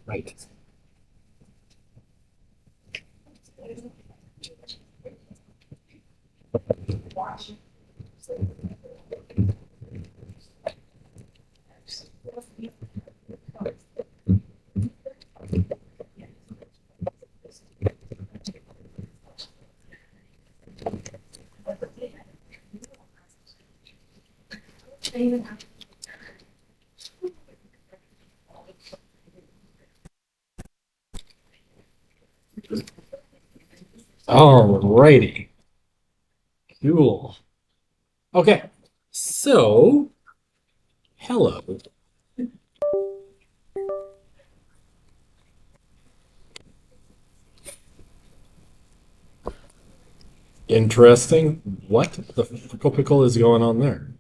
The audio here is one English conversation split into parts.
Right. Alrighty. Cool. Okay. So, hello. Interesting. What the pickle is going on there?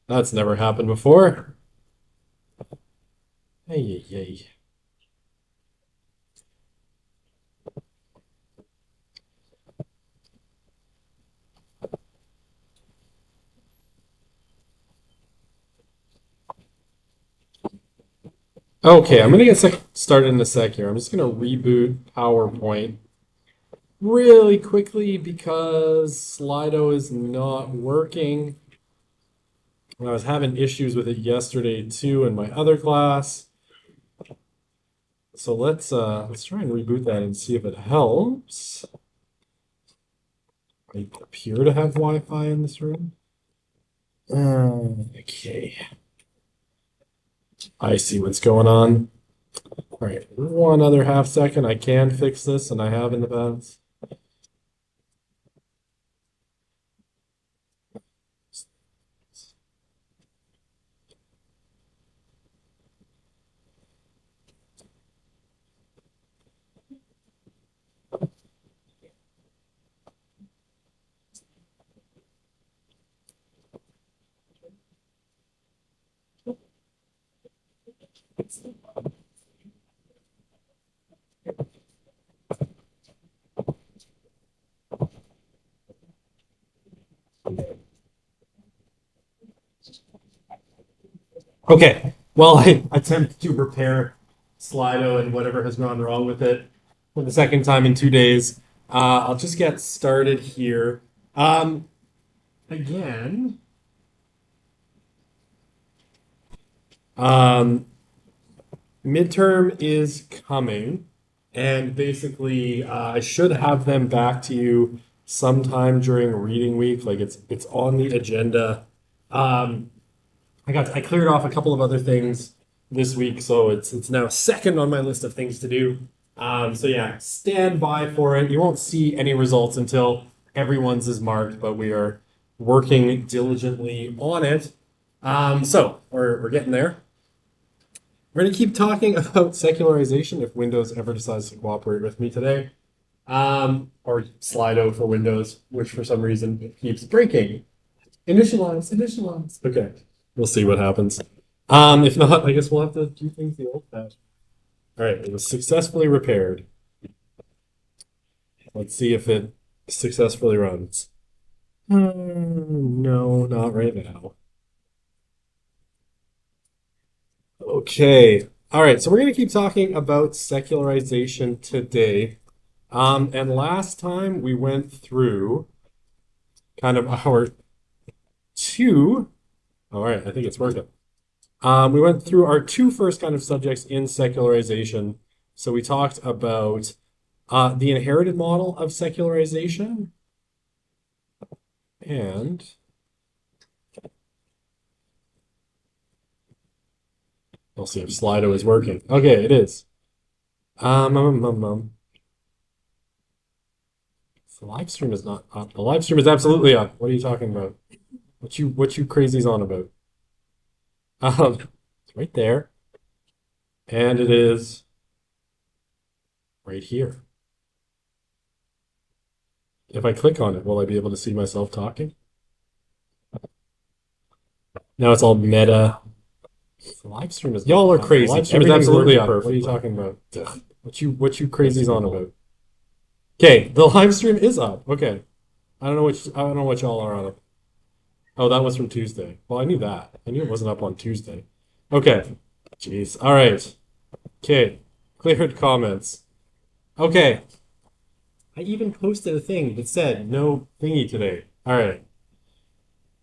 That's never happened before. Hey, hey. Okay, I'm gonna get started in a sec here. I'm just gonna reboot PowerPoint really quickly because Slido is not working. I was having issues with it yesterday too in my other class. So let's try and reboot that and see if it helps. I appear to have Wi-Fi in this room. Okay. I see what's going on. All right, one other half second. I can fix this, and I have in the past. Okay, well, I attempted to repair Slido and whatever has gone wrong with it for the second time in 2 days. I'll just get started here. Again, um, midterm is coming, and basically, I should have them back to you sometime during reading week. Like it's on the agenda. Um, I cleared off a couple of other things this week, so it's now second on my list of things to do. So yeah, stand by for it. You won't see any results until everyone's is marked, but we are working diligently on it. So we're getting there. We're going to keep talking about secularization if Windows ever decides to cooperate with me today. Or Slido for Windows, which for some reason keeps breaking. Initialize, initialize. Okay, we'll see what happens. If not, I guess we'll have to do things the old-fashioned. All right, it was successfully repaired. Let's see if it successfully runs. No, not right now. Okay. All right, so we're going to keep talking about secularization today. And last time we went through kind of our two. All right, I think it's working. We went through our two first kind of subjects in secularization. So we talked about the inherited model of secularization, and we'll see if Slido is working. Okay, it is. The live stream is not on. The live stream is absolutely on. What are you talking about? What you crazies on about? It's right there, and it is right here. If I click on it, will I be able to see myself talking? Now it's all meta. The live stream is Y'all are crazy. Live stream is absolutely perfect. What are you talking about? Ugh. What you crazies on about? Okay, the live stream is up. Okay. I don't know what y'all are on. Oh, that was from Tuesday. Well, I knew that. I knew it wasn't up on Tuesday. Okay. Jeez. All right. Okay. Cleared comments. Okay. I even posted a thing that said no thingy today. All right.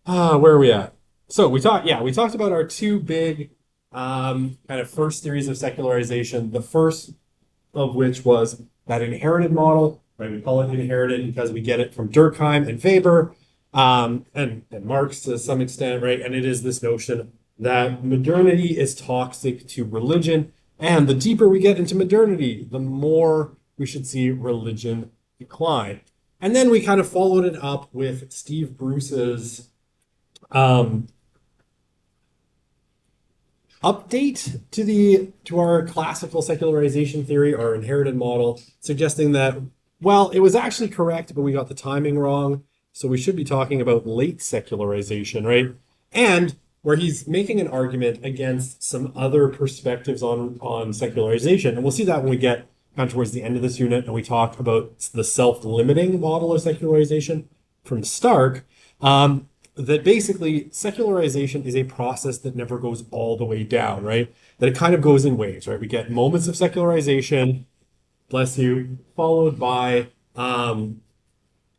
Where are we at? So we talked about our two big kind of first theories of secularization. The first of which was that inherited model, right? We call it inherited because we get it from Durkheim and Weber, and Marx to some extent, right? And it is this notion that modernity is toxic to religion, and the deeper we get into modernity, the more we should see religion decline. And then we kind of followed it up with Steve Bruce's um, update to our classical secularization theory, our inherited model, suggesting that, well, it was actually correct, but we got the timing wrong. So we should be talking about late secularization, right? And where he's making an argument against some other perspectives on secularization. And we'll see that when we get kind of towards the end of this unit and we talk about the self-limiting model of secularization from Stark. That basically secularization is a process that never goes all the way down, right? That it kind of goes in waves, right? We get moments of secularization, bless you, followed by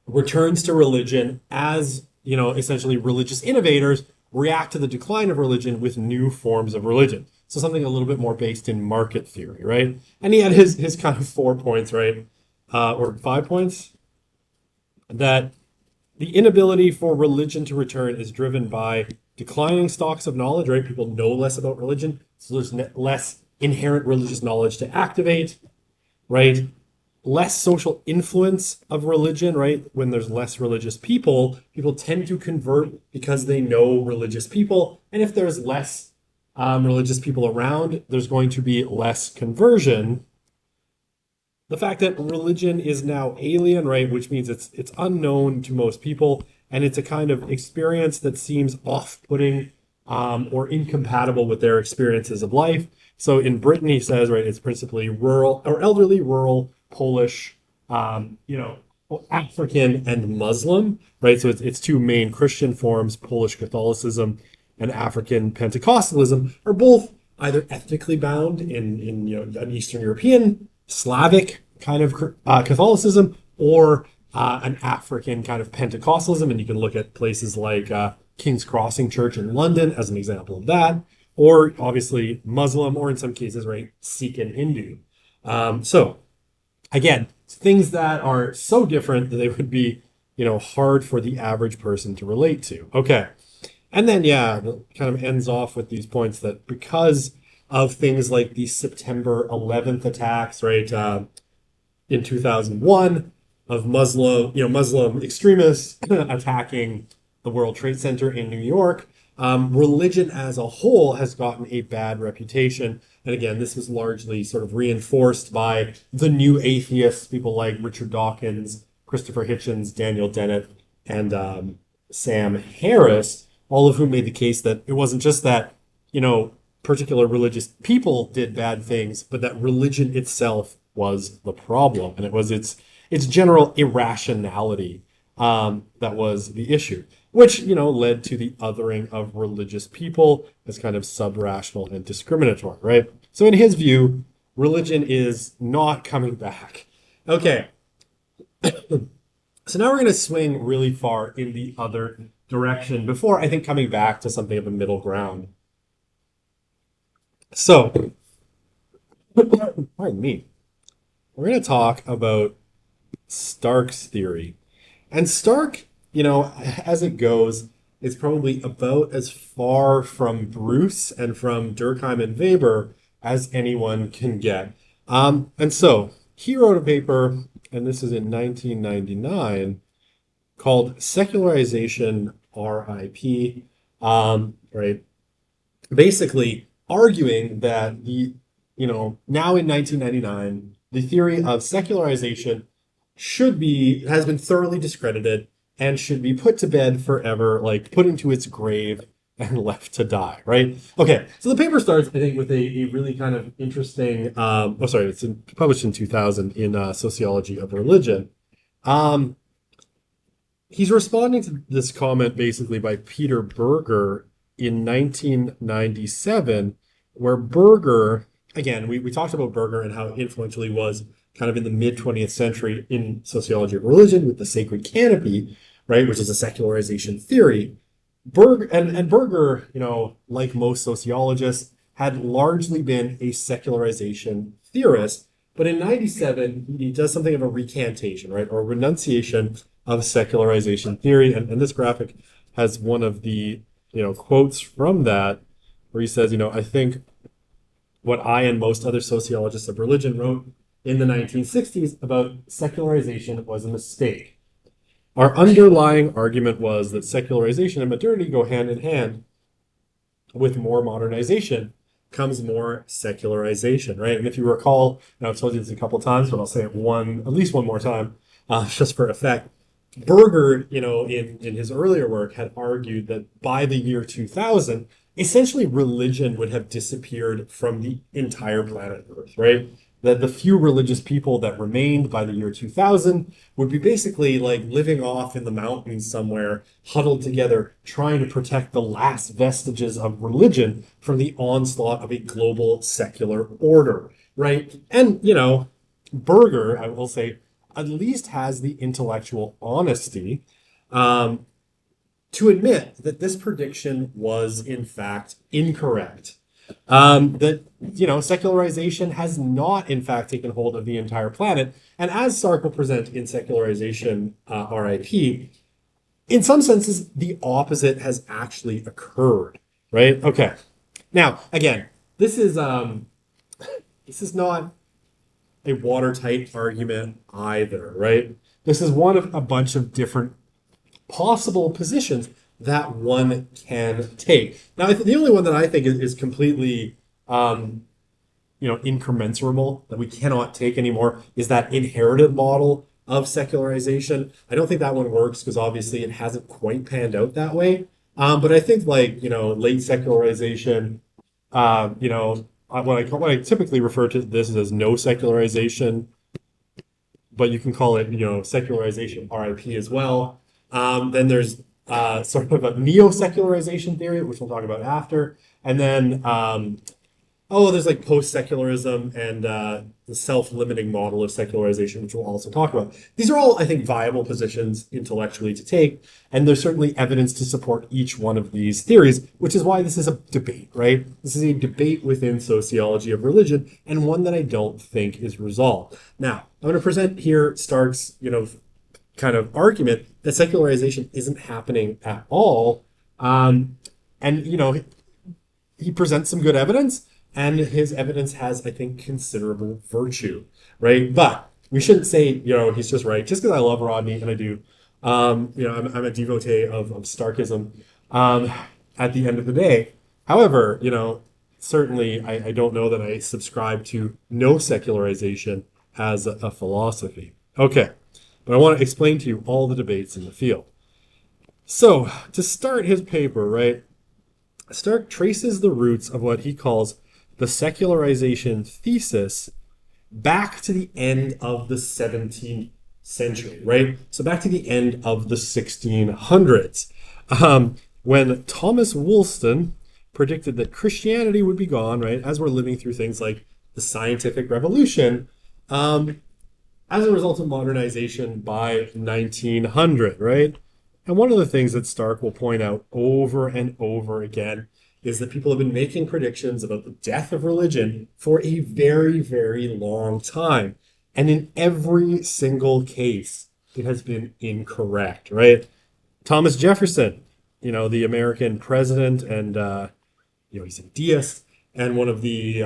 returns to religion as, essentially religious innovators react to the decline of religion with new forms of religion. So something a little bit more based in market theory, right? And he had his kind of 4 points, right? Or 5 points, that the inability for religion to return is driven by declining stocks of knowledge, right? People know less about religion, so there's less inherent religious knowledge to activate, right? Less social influence of religion, right? When there's less religious people, people tend to convert because they know religious people. And if there's less religious people around, there's going to be less conversion. The fact that religion is now alien, right, which means it's unknown to most people, and it's a kind of experience that seems off-putting or incompatible with their experiences of life. So in Britain, he says, right, it's principally rural or elderly, rural, Polish, African and Muslim, right? So it's two main Christian forms, Polish Catholicism and African Pentecostalism, are both either ethnically bound in an Eastern European, Slavic kind of Catholicism, or an African kind of Pentecostalism. And you can look at places like King's Crossing Church in London as an example of that, or obviously Muslim, or in some cases, right, Sikh and Hindu. So again, things that are so different that they would be, hard for the average person to relate to. Okay. And then, yeah, it kind of ends off with these points that because of things like the September 11th attacks, right, in 2001, of Muslim extremists attacking the World Trade Center in New York, religion as a whole has gotten a bad reputation. And again, this was largely sort of reinforced by the new atheists, people like Richard Dawkins, Christopher Hitchens, Daniel Dennett, and Sam Harris, all of whom made the case that it wasn't just that, particular religious people did bad things, but that religion itself was the problem. And it was its general irrationality that was the issue, which, led to the othering of religious people as kind of sub-rational and discriminatory, right? So in his view, religion is not coming back. Okay. So now we're going to swing really far in the other direction before, I think, coming back to something of a middle ground. So, pardon me, we're going to talk about Stark's theory. And Stark, as it goes, is probably about as far from Bruce and from Durkheim and Weber as anyone can get. And so he wrote a paper, and this is in 1999, called Secularization RIP, right? Basically arguing that now in 1999, the theory of secularization has been thoroughly discredited and should be put to bed forever, like put into its grave and left to die, right? Okay, so the paper starts, I think, with a really kind of interesting, published in 2000 in Sociology of Religion. Um, he's responding to this comment basically by Peter Berger in 1997, where Berger, again, we talked about Berger and how influential he was kind of in the mid 20th century in sociology of religion with the sacred canopy, right, which is a secularization theory. Berger, like most sociologists, had largely been a secularization theorist, but in 97, he does something of a recantation, right, or a renunciation of secularization theory. And this graphic has one of the, quotes from that where he says, I think what I and most other sociologists of religion wrote in the 1960s about secularization was a mistake. Our underlying argument was that secularization and modernity go hand in hand. With more modernization comes more secularization, right? And if you recall, and I've told you this a couple of times, but I'll say it at least one more time, just for effect. Berger, in his earlier work, had argued that by the year 2000, essentially religion would have disappeared from the entire planet Earth, right? That the few religious people that remained by the year 2000 would be basically like living off in the mountains somewhere, huddled together, trying to protect the last vestiges of religion from the onslaught of a global secular order, right? And, Berger, I will say, at least has the intellectual honesty to admit that this prediction was, in fact, incorrect. That secularization has not, in fact, taken hold of the entire planet. And as Stark will present in Secularization RIP, in some senses, the opposite has actually occurred, right? Okay. Now, again, this is not a watertight argument either, right? This is one of a bunch of different possible positions that one can take. Now, the only one that I think is completely, incommensurable, that we cannot take anymore, is that inherited model of secularization. I don't think that one works because obviously it hasn't quite panned out that way. But I think late secularization, what I typically refer to this as no secularization, but you can call it, secularization RIP as well. Then there's sort of a neo-secularization theory, which we'll talk about after. And then, there's like post-secularism and the self-limiting model of secularization, which we'll also talk about. These are all, I think, viable positions intellectually to take, and there's certainly evidence to support each one of these theories, which is why this is a debate, right? This is a debate within sociology of religion, and one that I don't think is resolved. Now, I'm going to present here Stark's, kind of argument that secularization isn't happening at all. He presents some good evidence, and his evidence has, I think, considerable virtue, right? But we shouldn't say, he's just right. Just because I love Rodney, and I do, I'm a devotee of Starkism at the end of the day. However, certainly I don't know that I subscribe to no secularization as a philosophy. Okay, but I want to explain to you all the debates in the field. So, to start his paper, right, Stark traces the roots of what he calls the secularization thesis back to the end of the 17th century, right? So back to the end of the 1600s, when Thomas Woolston predicted that Christianity would be gone, right, as we're living through things like the scientific revolution, as a result of modernization by 1900, right? And one of the things that Stark will point out over and over again is that people have been making predictions about the death of religion for a very, very long time. And in every single case, it has been incorrect, right? Thomas Jefferson, the American president, and, he's a deist, and one of the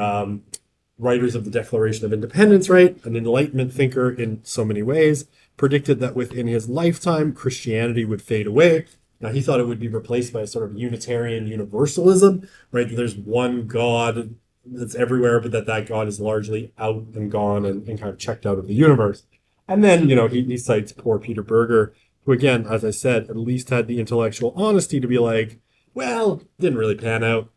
writers of the Declaration of Independence, right? An Enlightenment thinker in so many ways, predicted that within his lifetime, Christianity would fade away. Now, he thought it would be replaced by a sort of Unitarian universalism, right? That there's one God that's everywhere, but that God is largely out and gone and kind of checked out of the universe. And then, he cites poor Peter Berger, who, again, as I said, at least had the intellectual honesty to be like, well, didn't really pan out.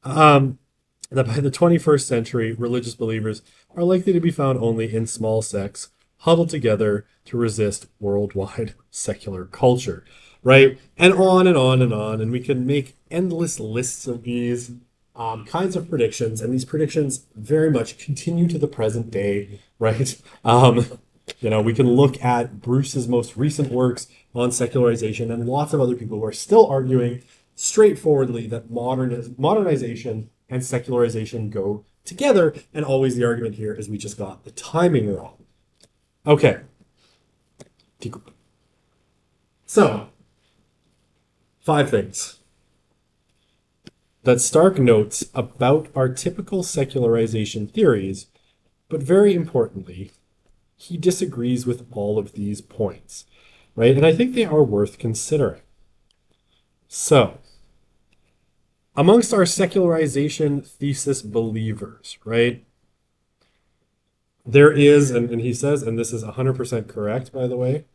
That by the 21st century, religious believers are likely to be found only in small sects, huddled together to resist worldwide secular culture, right? And on and on and on. And we can make endless lists of these kinds of predictions. And these predictions very much continue to the present day, right? We can look at Bruce's most recent works on secularization and lots of other people who are still arguing straightforwardly that modernization and secularization go together. And always the argument here is we just got the timing wrong. Okay. So, 5 things that Stark notes about our typical secularization theories, but very importantly, he disagrees with all of these points, right? And I think they are worth considering. So, amongst our secularization thesis believers, right? There is, and he says, and this is 100% correct, by the way,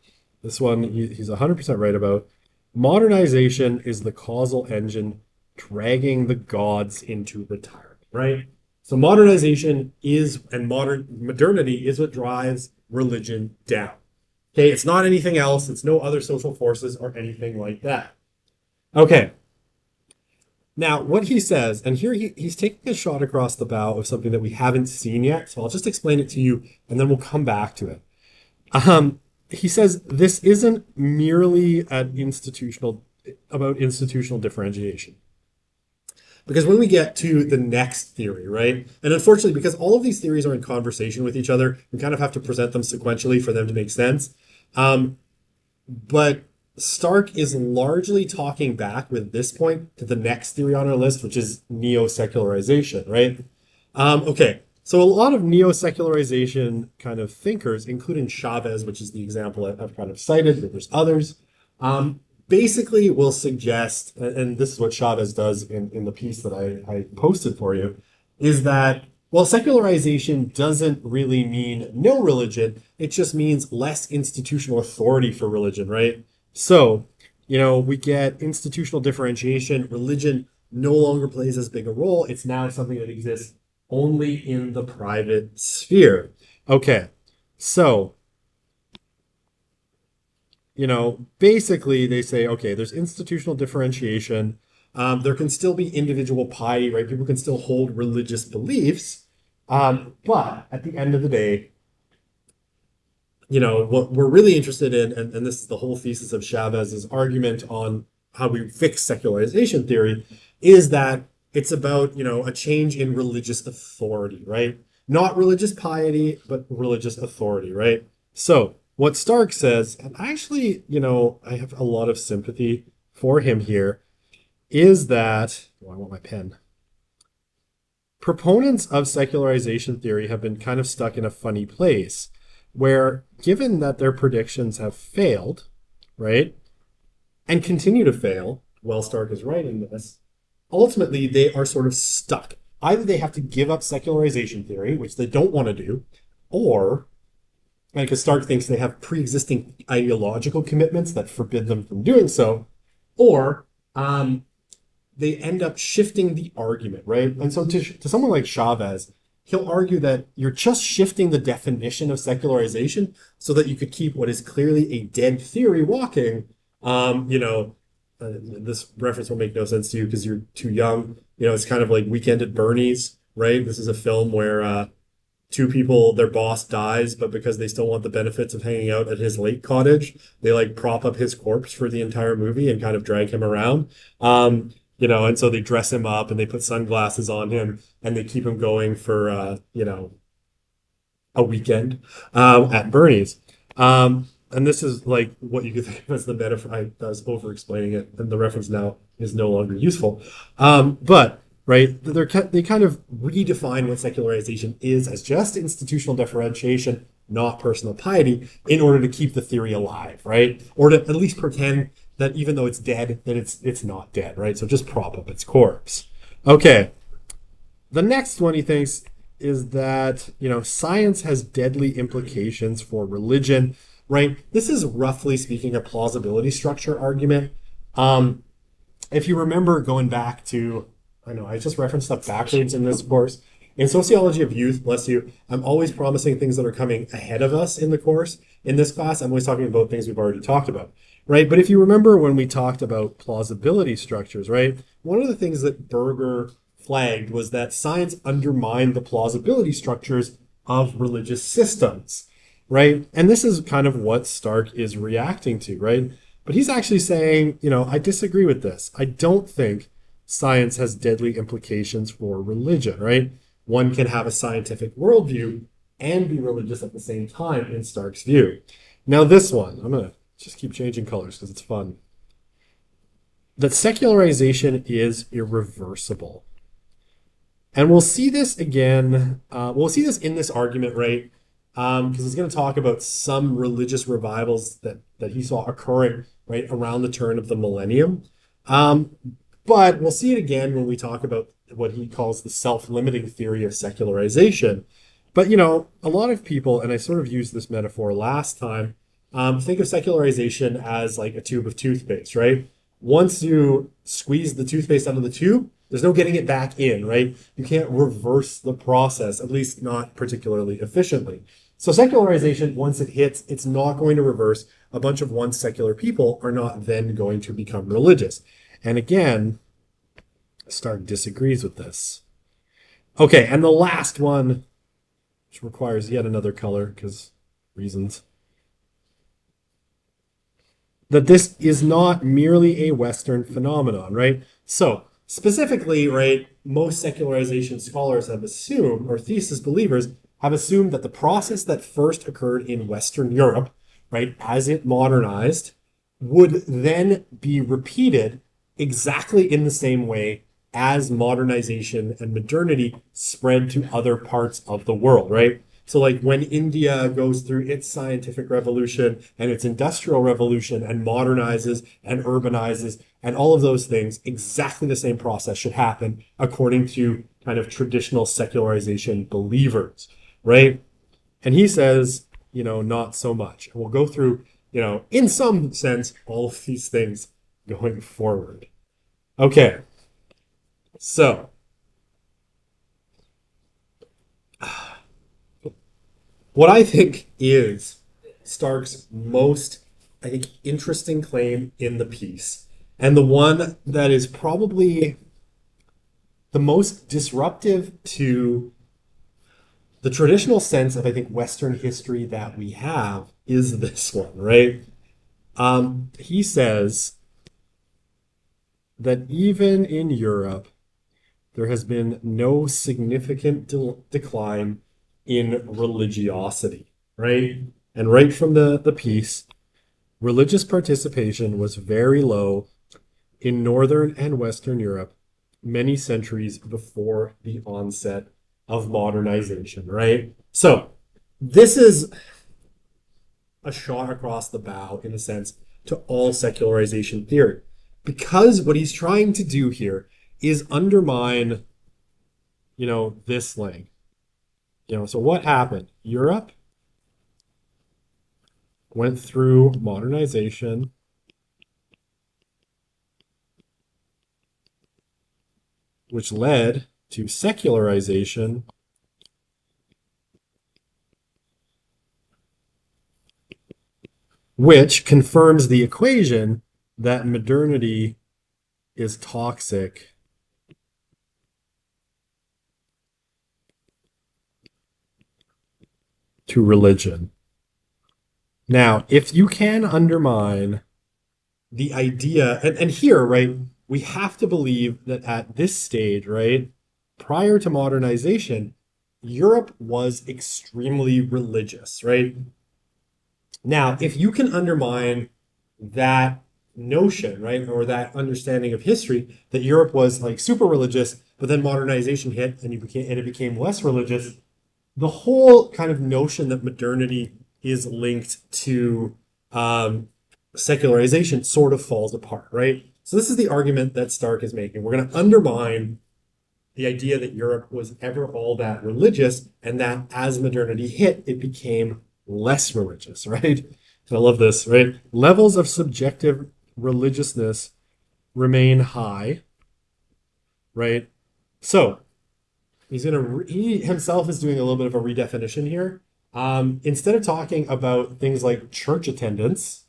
this one he's 100% right about, modernization is the causal engine dragging the gods into retirement, right? So modernization is, and modernity is what drives religion down. Okay, it's not anything else. It's no other social forces or anything like that. Okay. Now, what he says, and here he's taking a shot across the bow of something that we haven't seen yet, so I'll just explain it to you, and then we'll come back to it. He says this isn't merely about institutional differentiation. Because when we get to the next theory, right? And unfortunately, because all of these theories are in conversation with each other, we kind of have to present them sequentially for them to make sense. But Stark is largely talking back with this point to the next theory on our list, which is neo-secularization, right? Okay, so a lot of neo-secularization kind of thinkers, including Chavez, which is the example I've kind of cited, but there's others, basically will suggest, and this is what Chavez does in the piece that I posted for you, is that, well, secularization doesn't really mean no religion, it just means less institutional authority for religion, right? So, we get institutional differentiation, religion no longer plays as big a role, it's now something that exists only in the private sphere. Okay, so basically they say, okay, there's institutional differentiation. There can still be individual piety, right? People can still hold religious beliefs. But at the end of the day, what we're really interested in, and this is the whole thesis of Chavez's argument on how we fix secularization theory, is that it's about, a change in religious authority, right? Not religious piety, but religious authority, right? So, what Stark says, and actually, I have a lot of sympathy for him here, is that, I want my pen. Proponents of secularization theory have been kind of stuck in a funny place where, given that their predictions have failed, right, and continue to fail, while Stark is writing this, ultimately they are sort of stuck. Either they have to give up secularization theory, which they don't want to do, or because Stark thinks they have pre-existing ideological commitments that forbid them from doing so, or they end up shifting the argument, right? And so to someone like Chavez, he'll argue that you're just shifting the definition of secularization so that you could keep what is clearly a dead theory walking. This reference will make no sense to you because you're too young. It's kind of like Weekend at Bernie's, right? This is a film where two people, their boss dies, but because they still want the benefits of hanging out at his lake cottage, they prop up his corpse for the entire movie and kind of drag him around. And so they dress him up and they put sunglasses on him and they keep him going for, a weekend at Bernie's. And this is like what you could think of as the metaphor. I was over-explaining it, and the reference now is no longer useful. But right, they kind of redefine what secularization is as just institutional differentiation, not personal piety, in order to keep the theory alive, right? Or to at least pretend that even though it's dead, that it's not dead, right? So just prop up its corpse. Okay. The next one he thinks is that, science has deadly implications for religion, right? This is roughly speaking a plausibility structure argument. Um, if you remember going back to, I know I just referenced stuff backwards in this course. In sociology of youth, bless you, I'm always promising things that are coming ahead of us in the course. In this class, I'm always talking about things we've already talked about, right? But if you remember when we talked about plausibility structures, right? One of the things that Berger flagged was that science undermined the plausibility structures of religious systems, right? And this is kind of what Stark is reacting to, right? But he's actually saying, I disagree with this. I don't think science has deadly implications for religion, right? One can have a scientific worldview and be religious at the same time in Stark's view. Now, this one, I'm going to just keep changing colors because it's fun. That secularization is irreversible. And we'll see this again. We'll see this in this argument, right? Because he's going to talk about some religious revivals that he saw occurring right around the turn of the millennium. But we'll see it again when we talk about what he calls the self-limiting theory of secularization. But, a lot of people, and I sort of used this metaphor last time, think of secularization as like a tube of toothpaste, right? Once you squeeze the toothpaste out of the tube, there's no getting it back in, right? You can't reverse the process, at least not particularly efficiently. So secularization, once it hits, it's not going to reverse. A bunch of once secular people are not then going to become religious. And again, Stark disagrees with this. Okay, and the last one, which requires yet another color because reasons, that this is not merely a Western phenomenon, right? So specifically, right, most secularization scholars have assumed, or thesis believers have assumed that the process that first occurred in Western Europe, right, as it modernized, would then be repeated exactly in the same way as modernization and modernity spread to other parts of the world, right? So like when India goes through its scientific revolution and its industrial revolution and modernizes and urbanizes and all of those things, exactly the same process should happen according to kind of traditional secularization believers, right? And he says, not so much. And we'll go through, in some sense, all of these things going forward. Okay. So, what I think is Stark's most, I think, interesting claim in the piece, and the one that is probably the most disruptive to the traditional sense of, I think, Western history that we have, is this one, right? He says that even in Europe, there has been no significant decline in religiosity, right? And right from the piece, religious participation was very low in Northern and Western Europe many centuries before the onset of modernization, right? So this is a shot across the bow, in a sense, to all secularization theory. Because what he's trying to do here is undermine, this link. So what happened? Europe went through modernization, which led to secularization, which confirms the equation that modernity is toxic to religion. Now, if you can undermine the idea, and here, right, we have to believe that at this stage, right, prior to modernization, Europe was extremely religious, right? Now, if you can undermine that notion, right, or that understanding of history that Europe was like super religious, but then modernization hit and it became less religious, the whole kind of notion that modernity is linked to secularization sort of falls apart, right? So this is the argument that Stark is making. We're going to undermine the idea that Europe was ever all that religious, and that as modernity hit, it became less religious, right? I love this, right? Levels of subjective religiousness remain high, right? So he himself is doing a little bit of a redefinition here. Instead of talking about things like church attendance,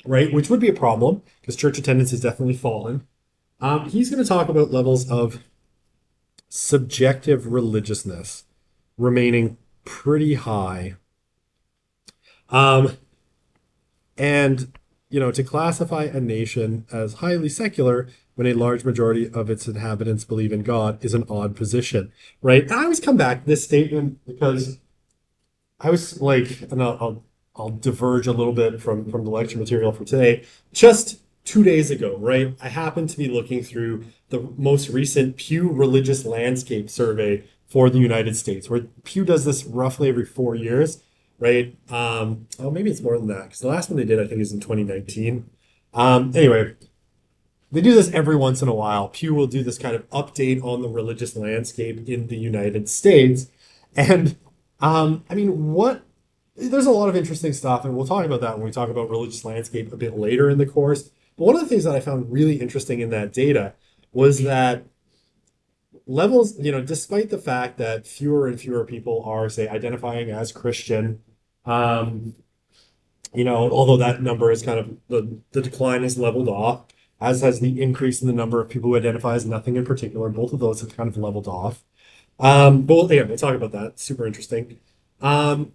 right, which would be a problem because church attendance has definitely fallen. He's going to talk about levels of subjective religiousness remaining pretty high. Um, and, to classify a nation as highly secular when a large majority of its inhabitants believe in God is an odd position, right? And I always come back to this statement because I was like, and I'll diverge a little bit from the lecture material for today. Just 2 days ago, right? I happened to be looking through the most recent Pew Religious Landscape Survey for the United States, where Pew does this roughly every 4 years, right? Oh, maybe it's more than that because the last one they did, I think, is in 2019. Anyway, they do this every once in a while. Pew will do this kind of update on the religious landscape in the United States. And I mean, there's a lot of interesting stuff, and we'll talk about that when we talk about religious landscape a bit later in the course. But one of the things that I found really interesting in that data was that levels, despite the fact that fewer and fewer people are, say, identifying as Christian, um, although that number is kind of the decline has leveled off, as has the increase in the number of people who identify as nothing in particular. Both of those have kind of leveled off. But yeah, we'll talk about that. Super interesting. Um,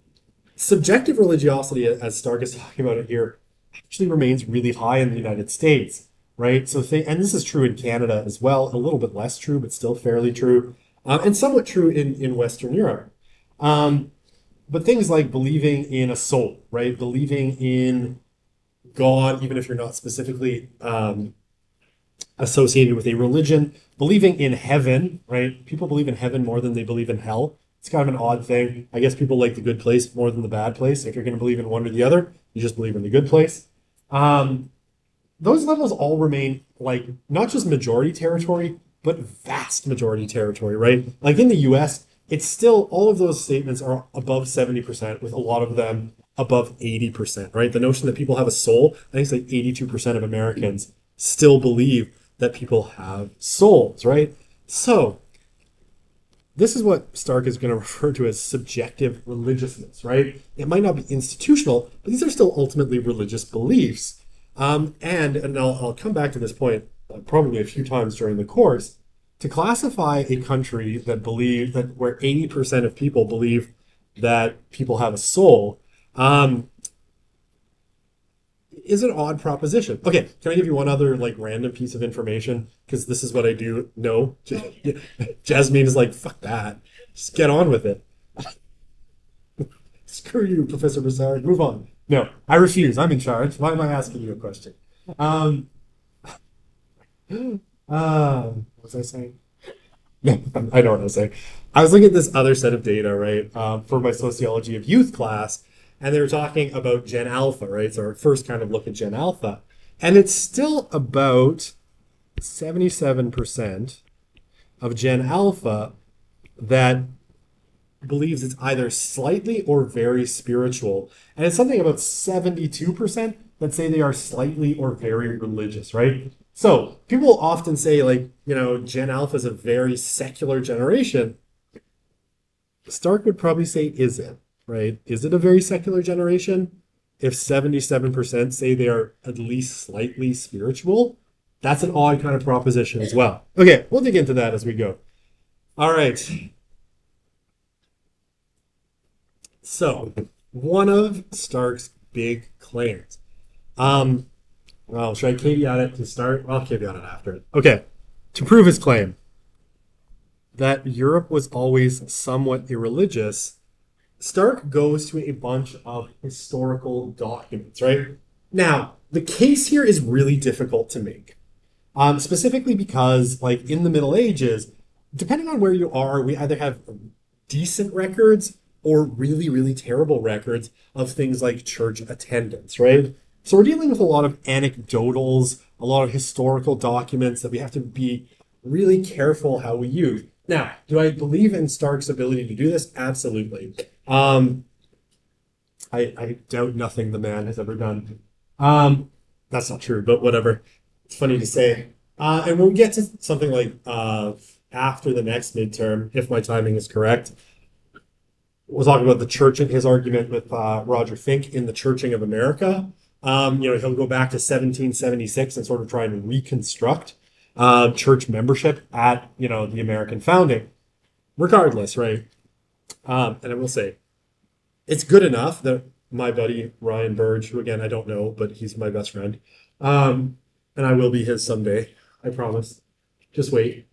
Subjective religiosity, as Stark is talking about it here, actually remains really high in the United States, right? And this is true in Canada as well, a little bit less true, but still fairly true, and somewhat true in Western Europe. Um, but things like believing in a soul, right? Believing in God, even if you're not specifically associated with a religion, believing in heaven, right? People believe in heaven more than they believe in hell. It's kind of an odd thing. I guess people like the good place more than the bad place. If you're going to believe in one or the other, you just believe in the good place. Um, those levels all remain like not just majority territory, but vast majority territory, right? Like in the US, it's still all of those statements are above 70%, with a lot of them above 80%, right? The notion that people have a soul, I think it's like 82% of Americans still believe that people have souls, right? So this is what Stark is going to refer to as subjective religiousness, right? It might not be institutional, but these are still ultimately religious beliefs. And I'll come back to this point probably a few times during the course. To classify a country that where 80% of people believe that people have a soul, is an odd proposition. Okay, can I give you one other like random piece of information? Because this is what I do know. Jasmine is like, fuck that. Just get on with it. Screw you, Professor Broussard. Move on. No, I refuse. I'm in charge. Why am I asking you a question? Um, what was I saying? No, I know what I was saying. I was looking at this other set of data, right, for my sociology of youth class, and they were talking about Gen Alpha, right? So our first kind of look at Gen Alpha. And it's still about 77% of Gen Alpha that believes it's either slightly or very spiritual. And it's something about 72% that say they are slightly or very religious, right? So people often say, like, Gen Alpha is a very secular generation. Stark would probably say, is it, right? Is it a very secular generation? If 77% say they are at least slightly spiritual, that's an odd kind of proposition as well. Okay, we'll dig into that as we go. All right. So, one of Stark's big claims. Um, well, should I caveat it to start? Well, I'll caveat it after it. Okay. To prove his claim that Europe was always somewhat irreligious, Stark goes to a bunch of historical documents, right? Now, the case here is really difficult to make, specifically because, like, in the Middle Ages, depending on where you are, we either have decent records or really, really terrible records of things like church attendance, right? So we're dealing with a lot of anecdotals, a lot of historical documents that we have to be really careful how we use. Now, do I believe in Stark's ability to do this? Absolutely. I doubt nothing the man has ever done. That's not true, but whatever. It's funny to say. And when we get to something like after the next midterm, if my timing is correct, we'll talk about the church and his argument with Roger Fink in The Churching of America. He'll go back to 1776 and sort of try and reconstruct church membership at, the American founding. Regardless, right? And I will say, it's good enough that my buddy Ryan Burge, who again I don't know, but he's my best friend, and I will be his someday, I promise. Just wait.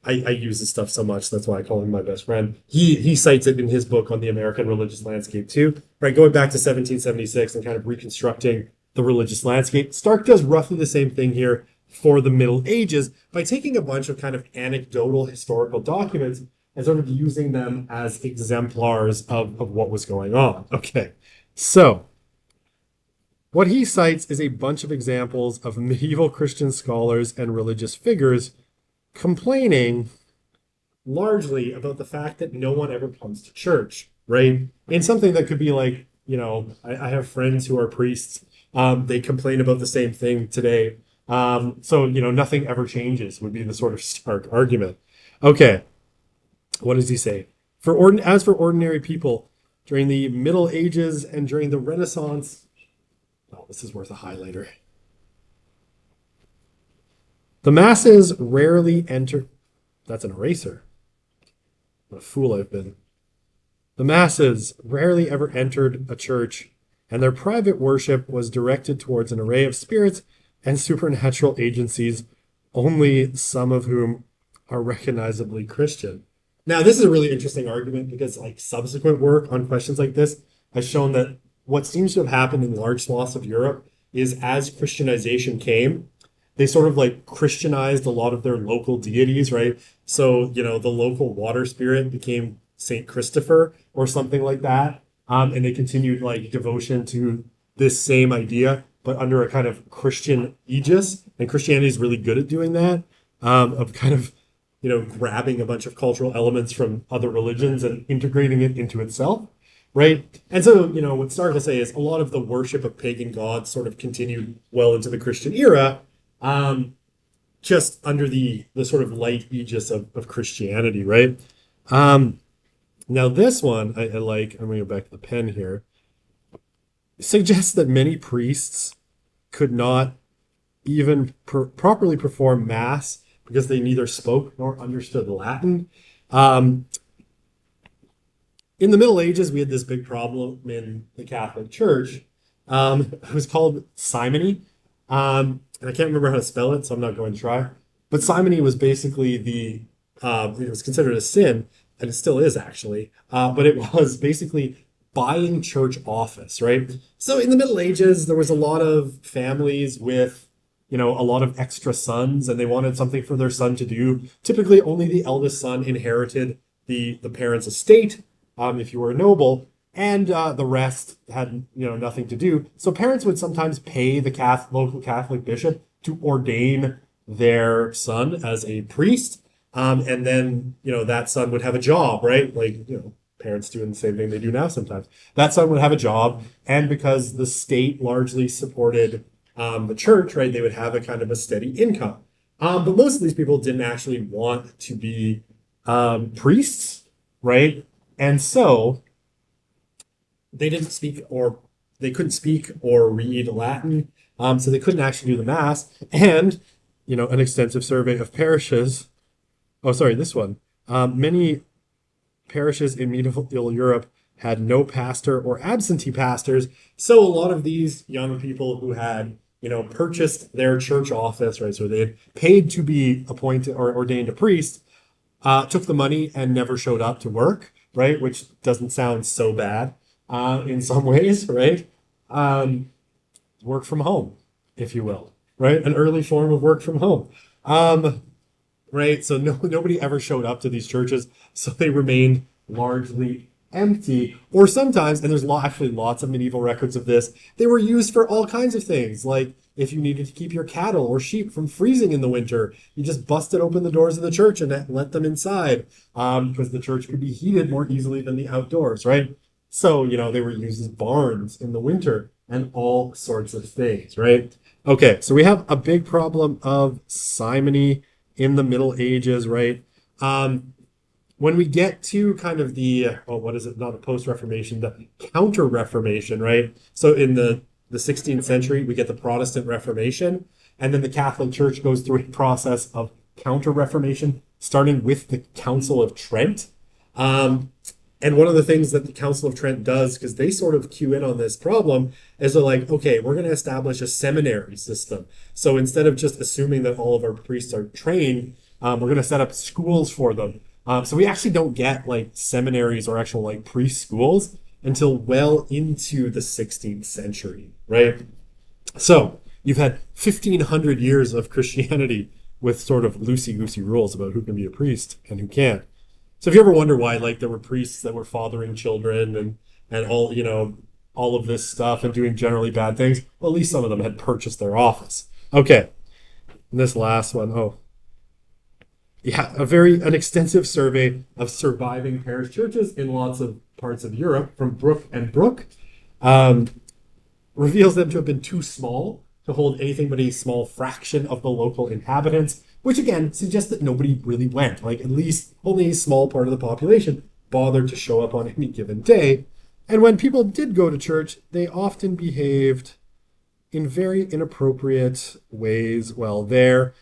I use this stuff so much, that's why I call him my best friend. He cites it in his book on the American religious landscape too, right? Going back to 1776 and kind of reconstructing the religious landscape. Stark does roughly the same thing here for the Middle Ages by taking a bunch of kind of anecdotal historical documents and sort of using them as exemplars of what was going on. Okay, so what he cites is a bunch of examples of medieval Christian scholars and religious figures complaining largely about the fact that no one ever comes to church, right? In something that could be like, I have friends who are priests. They complain about the same thing today. So nothing ever changes would be the sort of Stark argument. Okay. What does he say? As for ordinary people, during the Middle Ages and during the Renaissance, oh, this is worth a highlighter. The masses rarely enter. That's an eraser. What a fool I've been. The masses rarely ever entered a church, and their private worship was directed towards an array of spirits and supernatural agencies, only some of whom are recognizably Christian. Now, this is a really interesting argument because subsequent work on questions like this has shown that what seems to have happened in large swaths of Europe is as Christianization came, they sort of Christianized a lot of their local deities, right? So, the local water spirit became Saint Christopher or something like that. And they continued devotion to this same idea, but under a kind of Christian aegis. And Christianity is really good at doing that, of kind of grabbing a bunch of cultural elements from other religions and integrating it into itself, right? And so, what Stark will say is a lot of the worship of pagan gods sort of continued well into the Christian era, just under the sort of light aegis of Christianity, right? Now this one I like, I'm going to go back to the pen here, suggests that many priests could not even properly perform mass because they neither spoke nor understood Latin. In the Middle Ages, we had this big problem in the Catholic Church. It was called simony. And I can't remember how to spell it, so I'm not going to try. But simony was basically it was considered a sin, and it still is actually. But it was basically buying church office, right? So in the Middle Ages, there was a lot of families with a lot of extra sons, and they wanted something for their son to do. Typically, only the eldest son inherited the parents' estate, if you were a noble, and the rest had nothing to do. So parents would sometimes pay the local Catholic bishop to ordain their son as a priest, and then that son would have a job, right? Parents doing the same thing they do now sometimes. That son would have a job, and because the state largely supported the church, right, they would have a kind of a steady income. But most of these people didn't actually want to be priests, right? And so they couldn't speak or read Latin, so they couldn't actually do the mass. And an extensive survey of parishes. Oh, sorry, this one. Many parishes in medieval Europe had no pastor or absentee pastors. So a lot of these young people who had purchased their church office, right? So they had paid to be appointed or ordained a priest, took the money and never showed up to work, right? Which doesn't sound so bad in some ways, right? Work from home, if you will, right? An early form of work from home, right? So nobody ever showed up to these churches, so they remained largely empty. Or sometimes, and there's actually lots of medieval records of this, they were used for all kinds of things. Like if you needed to keep your cattle or sheep from freezing in the winter, you just busted open the doors of the church and let them inside, because the church could be heated more easily than the outdoors, right? So, they were used as barns in the winter and all sorts of things, right? Okay, so we have a big problem of simony in the Middle Ages, right? When we get to kind of what is it? Not the post-Reformation, the counter-Reformation, right? So in the 16th century, we get the Protestant Reformation, and then the Catholic Church goes through a process of counter-Reformation, starting with the Council of Trent. And one of the things that the Council of Trent does, because they sort of cue in on this problem, is they're like, okay, we're going to establish a seminary system. So instead of just assuming that all of our priests are trained, we're going to set up schools for them. So we actually don't get like seminaries or actual like priest schools until well into the 16th century, right? So you've had 1,500 years of Christianity with sort of loosey-goosey rules about who can be a priest and who can't. So if you ever wonder why, like, there were priests that were fathering children and all, all of this stuff and doing generally bad things, well, at least some of them had purchased their office. Okay, and this last one, yeah, an extensive survey of surviving parish churches in lots of parts of Europe from Brook and Brook reveals them to have been too small to hold anything but a small fraction of the local inhabitants, which again suggests that nobody really went. Like at least only a small part of the population bothered to show up on any given day. And when people did go to church, they often behaved in very inappropriate ways while there.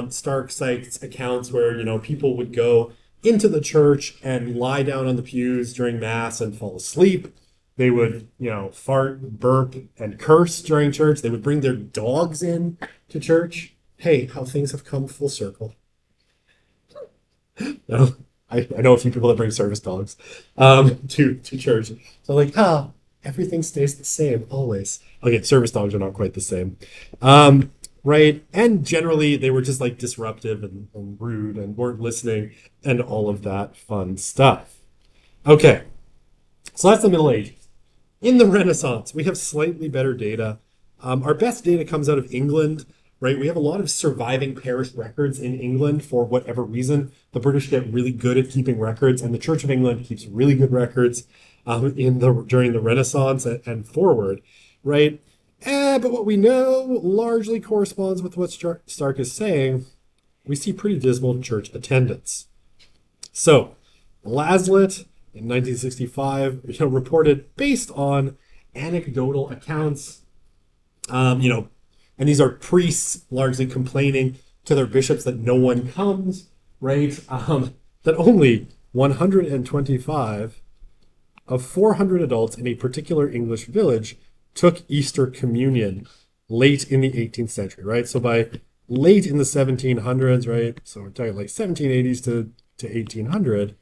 Stark cites accounts where, people would go into the church and lie down on the pews during Mass and fall asleep. They would, fart, burp, and curse during church. They would bring their dogs in to church. Hey, how things have come full circle. No, I know a few people that bring service dogs to church. So like, everything stays the same always. Okay, service dogs are not quite the same. Right? And generally, they were just like disruptive and rude and weren't listening and all of that fun stuff. Okay, so that's the Middle Ages. In the Renaissance, we have slightly better data. Our best data comes out of England, right? We have a lot of surviving parish records in England for whatever reason. The British get really good at keeping records, and the Church of England keeps really good records during the Renaissance and forward, right? But what we know largely corresponds with what Stark is saying. We see pretty dismal church attendance. So, Laslett in 1965, reported based on anecdotal accounts, and these are priests largely complaining to their bishops that no one comes, right? That only 125 of 400 adults in a particular English village took Easter communion late in the 18th century, right? So by late in the 1700s, right? So we're talking like 1780s to 1800,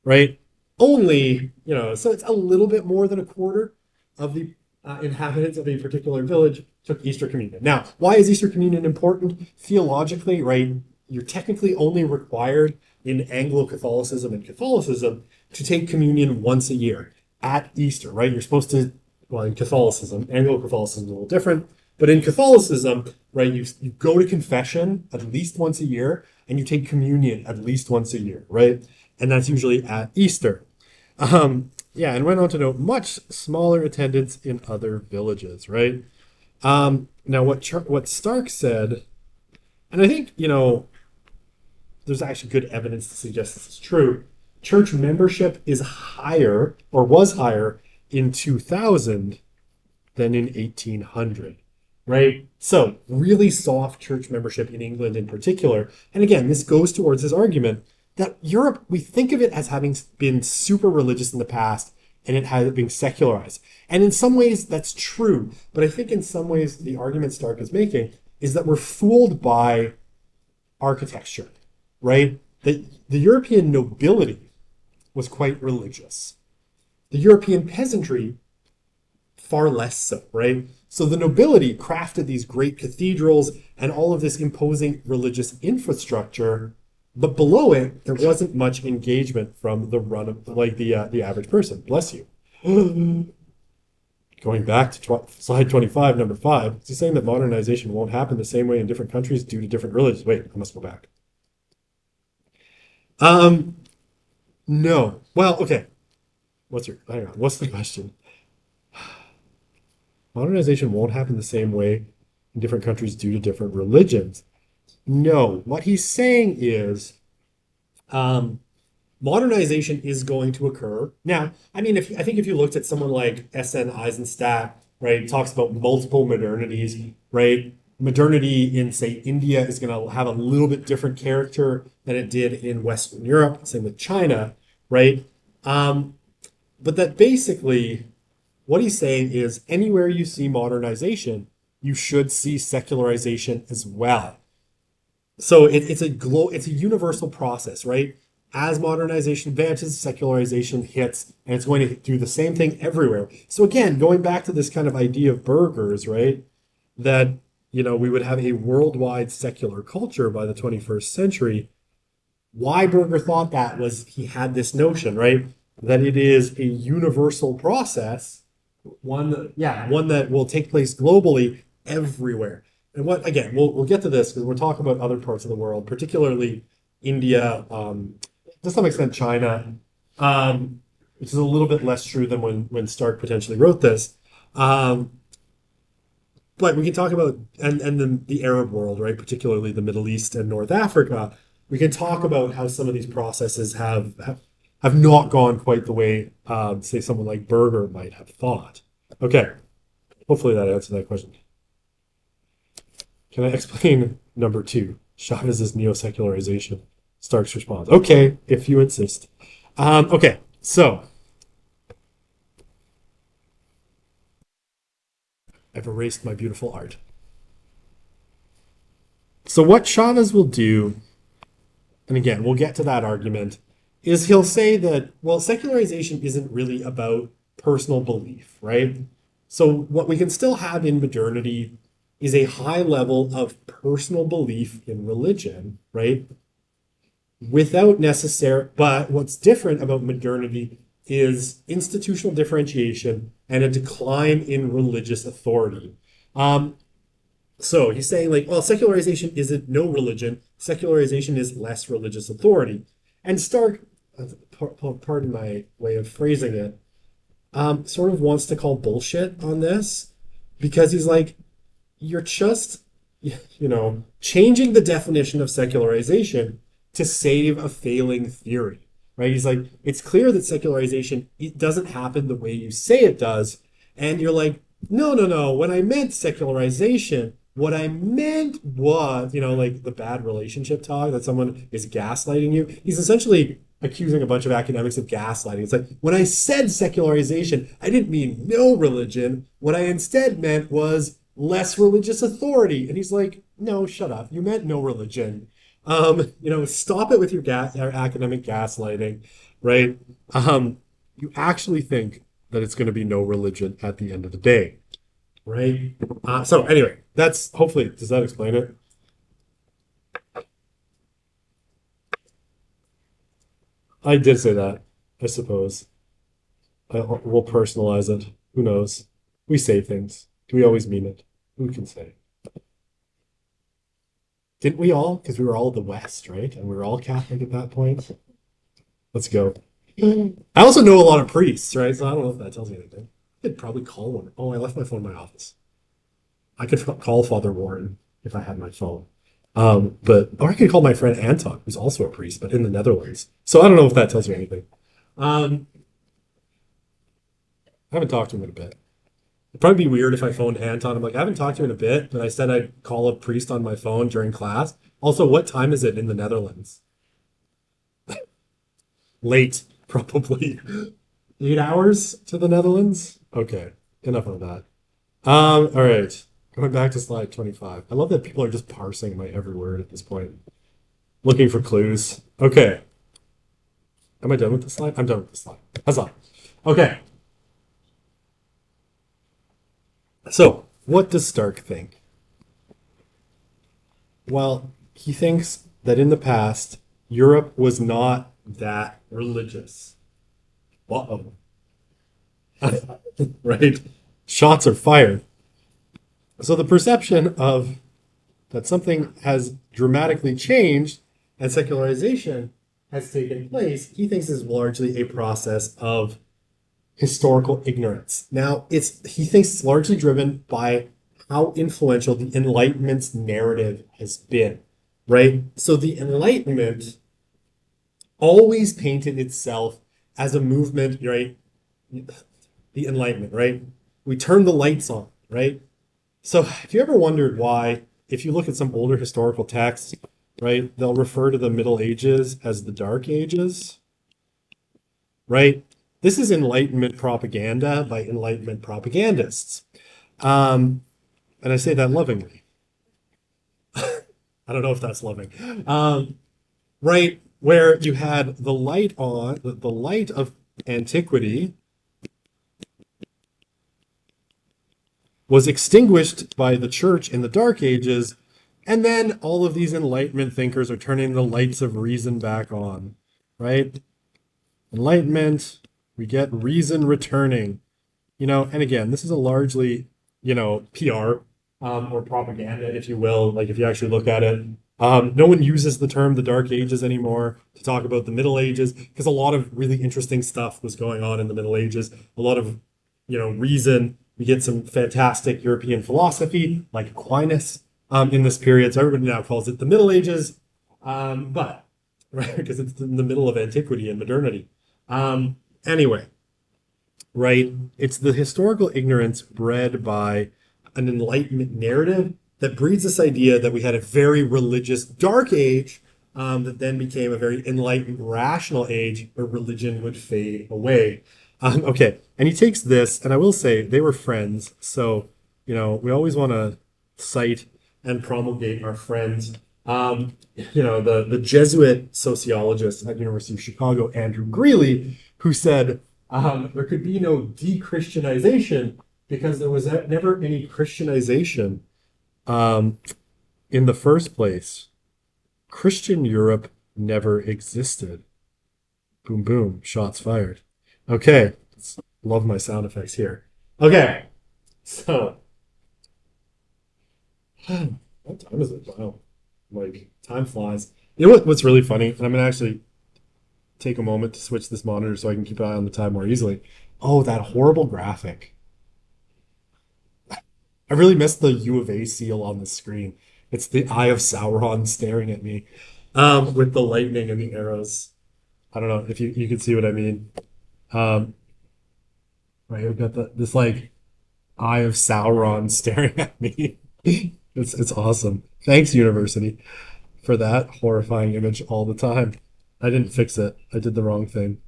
right? Only, so it's a little bit more than a quarter of the inhabitants of a particular village took Easter communion. Now, why is Easter communion important? Theologically, right? You're technically only required in Anglo-Catholicism and Catholicism to take communion once a year at Easter, right? You're supposed to, well, in Catholicism, Anglo-Catholicism is a little different, but in Catholicism, right, you go to confession at least once a year and you take communion at least once a year, right? And that's usually at Easter. And went on to note much smaller attendance in other villages, right? Now, what Stark said, and I think, there's actually good evidence to suggest this is true. Church membership is higher, or was higher, in 2000 than in 1800, right? So, really soft church membership in England in particular. And again, this goes towards his argument that Europe, we think of it as having been super religious in the past and it has been secularized. And in some ways that's true, but I think in some ways the argument Stark is making is that we're fooled by architecture, right? The European nobility was quite religious. The European peasantry, far less so, right? So the nobility crafted these great cathedrals and all of this imposing religious infrastructure, But below it, there wasn't much engagement from the run of like the average person. Bless you. Going back to slide 25, number 5, is he saying that modernization won't happen the same way in different countries due to different religions? Wait, I must go back. Um, no. Well, okay. Hang on. What's the question? Modernization won't happen the same way in different countries due to different religions. No. What he's saying is, um, modernization is going to occur. Now, I mean, if I think if you looked at someone like S.N. Eisenstadt, right, talks about multiple modernities, right? Modernity in, say, India is going to have a little bit different character than it did in Western Europe, same with China, right? Um, but that basically, what he's saying is anywhere you see modernization, you should see secularization as well. So it's a universal process, right? As modernization advances, secularization hits, and it's going to do the same thing everywhere. So again, going back to this kind of idea of burgers, right? That we would have a worldwide secular culture by the 21st century. Why Berger thought that was he had this notion, right? That it is a universal process, one that will take place globally everywhere. And what again, we'll get to this because we're talking about other parts of the world, particularly India, to some extent China, which is a little bit less true than when Stark potentially wrote this. Um, but we can talk about and the Arab world, right? Particularly the Middle East and North Africa. We can talk about how some of these processes have not gone quite the way, say, someone like Berger might have thought. Okay, hopefully that answered that question. Can I explain number 2, Chavez's neo-secularization? Stark's response. Okay, if you insist. Okay, so I've erased my beautiful art. So what Chavez will do, and again, we'll get to that argument, is he'll say that, well, secularization isn't really about personal belief, right? So what we can still have in modernity is a high level of personal belief in religion, right? Without necessary, but what's different about modernity is institutional differentiation and a decline in religious authority. Um, so he's saying, like, well, secularization isn't no religion. Secularization is less religious authority. And Stark, pardon my way of phrasing it, sort of wants to call bullshit on this because he's like, you're just, changing the definition of secularization to save a failing theory, right? He's like, it's clear that secularization it doesn't happen the way you say it does. And you're like, no, no, no. When I meant secularization, what I meant was, like the bad relationship talk that someone is gaslighting you. He's essentially accusing a bunch of academics of gaslighting. It's like, when I said secularization, I didn't mean no religion. What I instead meant was less religious authority. And he's like, no, shut up. You meant no religion. Stop it with your academic gaslighting, right? You actually think that it's going to be no religion at the end of the day, right? So anyway, that's hopefully, does that explain it? I did say that, I suppose. We'll personalize it. Who knows? We say things. Do we always mean it? Who can say? Didn't we all? Because we were all the West, right? And we were all Catholic at that point. Let's go. I also know a lot of priests, right? So I don't know if that tells me anything. I could probably call one. Oh, I left my phone in my office. I could call Father Warren if I had my phone. Or I could call my friend Anton, who's also a priest, but in the Netherlands. So I don't know if that tells you anything. Um, I haven't talked to him in a bit. It'd probably be weird if I phoned Anton. I'm like, I haven't talked to you in a bit, but I said I'd call a priest on my phone during class. Also, what time is it in the Netherlands? Late, probably. 8 hours to the Netherlands? Okay, enough of that. All right. Going back to slide 25. I love that people are just parsing my every word at this point, looking for clues. Okay. Am I done with the slide? I'm done with the slide. Huzzah. Okay. So, what does Stark think? Well, he thinks that in the past, Europe was not that religious. Uh-oh. Right? Shots are fired. So the perception of that something has dramatically changed and secularization has taken place, he thinks is largely a process of historical ignorance. Now, he thinks it's largely driven by how influential the Enlightenment's narrative has been, right? So the Enlightenment always painted itself as a movement, right? The Enlightenment, right? We turned the lights on, right? So if you ever wondered why, if you look at some older historical texts, right, they'll refer to the Middle Ages as the Dark Ages, right? This is Enlightenment propaganda by Enlightenment propagandists. And I say that lovingly. I don't know if that's loving. Right, where you had the light on, the light of antiquity was extinguished by the church in the Dark Ages, and then all of these Enlightenment thinkers are turning the lights of reason back on, right? Enlightenment, we get reason returning, and again, this is a largely, PR or propaganda, if you will, like if you actually look at it. No one uses the term the Dark Ages anymore to talk about the Middle Ages because a lot of really interesting stuff was going on in the Middle Ages. A lot of, reason. We get some fantastic European philosophy like Aquinas in this period. So everybody now calls it the Middle Ages, but right because it's in the middle of antiquity and modernity. Anyway, right? It's the historical ignorance bred by an Enlightenment narrative that breeds this idea that we had a very religious dark age that then became a very enlightened rational age where religion would fade away. Okay, and he takes this, and I will say they were friends, so we always want to cite and promulgate our friends. The Jesuit sociologist at University of Chicago, Andrew Greeley, who said there could be no de-Christianization because there was never any Christianization in the first place. Christian Europe never existed. Boom, boom, shots fired. Okay, love my sound effects here. Okay, so what time is it? Wow, like time flies. You know what's really funny? And I'm gonna actually take a moment to switch this monitor so I can keep an eye on the time more easily. Oh, that horrible graphic. I really missed the U of A seal on the screen. It's the Eye of Sauron staring at me with the lightning and the arrows. I don't know if you can see what I mean. Um, right, I've got this like Eye of Sauron staring at me. It's awesome. Thanks, University, for that horrifying image all the time. I didn't fix it. I did the wrong thing.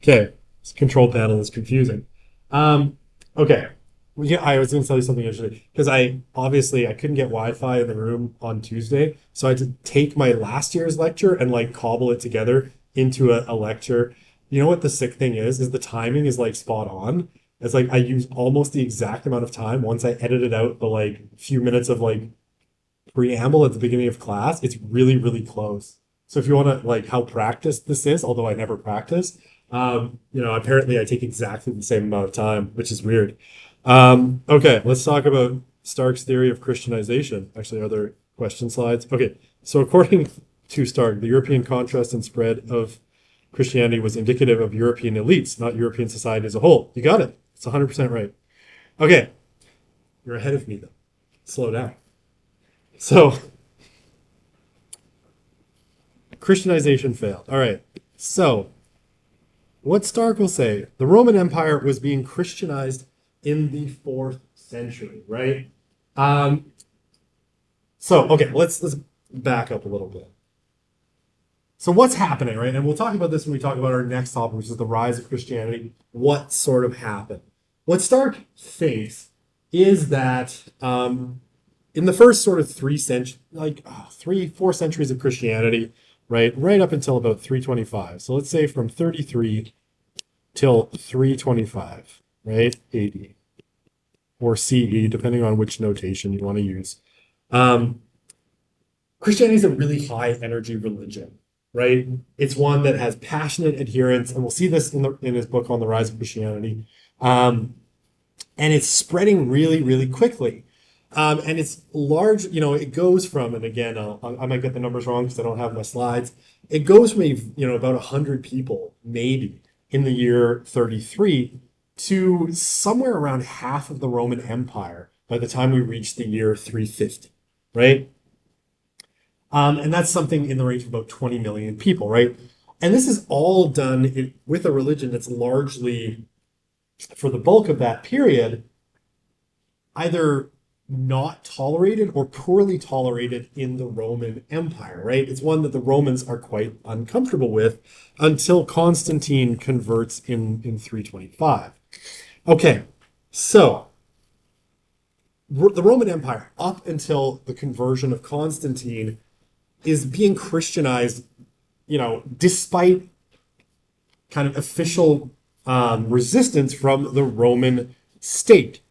Okay, this control panel is confusing. Okay. Well, yeah, I was going to tell you something yesterday because I couldn't get Wi-Fi in the room on Tuesday, so I had to take my last year's lecture and like cobble it together into a lecture. You know what the sick thing is the timing is like spot on. It's like I use almost the exact amount of time once I edited out the like few minutes of like preamble at the beginning of class. It's really, really close. So if you want to like how practiced this is, although I never practice, apparently I take exactly the same amount of time, which is weird. Okay, let's talk about Stark's theory of Christianization. Actually, are there question slides? Okay, so according to Stark, the European contrast and spread of Christianity was indicative of European elites, not European society as a whole. You got it. It's 100% right. Okay, you're ahead of me though. Slow down. So, Christianization failed. All right. So, what Stark will say, the Roman Empire was being Christianized in the 4th century, right? Okay, let's back up a little bit. So what's happening, right? And we'll talk about this when we talk about our next topic, which is the rise of Christianity. What sort of happened? What Stark thinks is that in the first sort of 4 centuries of Christianity, right up until about 325. So let's say from 33 till 325, right? AD or CE, depending on which notation you want to use. Christianity is a really high energy religion, right? It's one that has passionate adherents, and we'll see this in his book on the rise of Christianity. Um, and it's spreading really, really quickly. And it's large, it goes from, and again, I might get the numbers wrong because I don't have my slides. It goes from, about 100 people, maybe, in the year 33 to somewhere around half of the Roman Empire by the time we reach the year 350, right? And that's something in the range of about 20 million people, right? And this is all done with a religion that's largely, for the bulk of that period, either not tolerated or poorly tolerated in the Roman Empire, right? It's one that the Romans are quite uncomfortable with until Constantine converts in 325. Okay, so the Roman Empire, up until the conversion of Constantine, is being Christianized, despite kind of official resistance from the Roman state.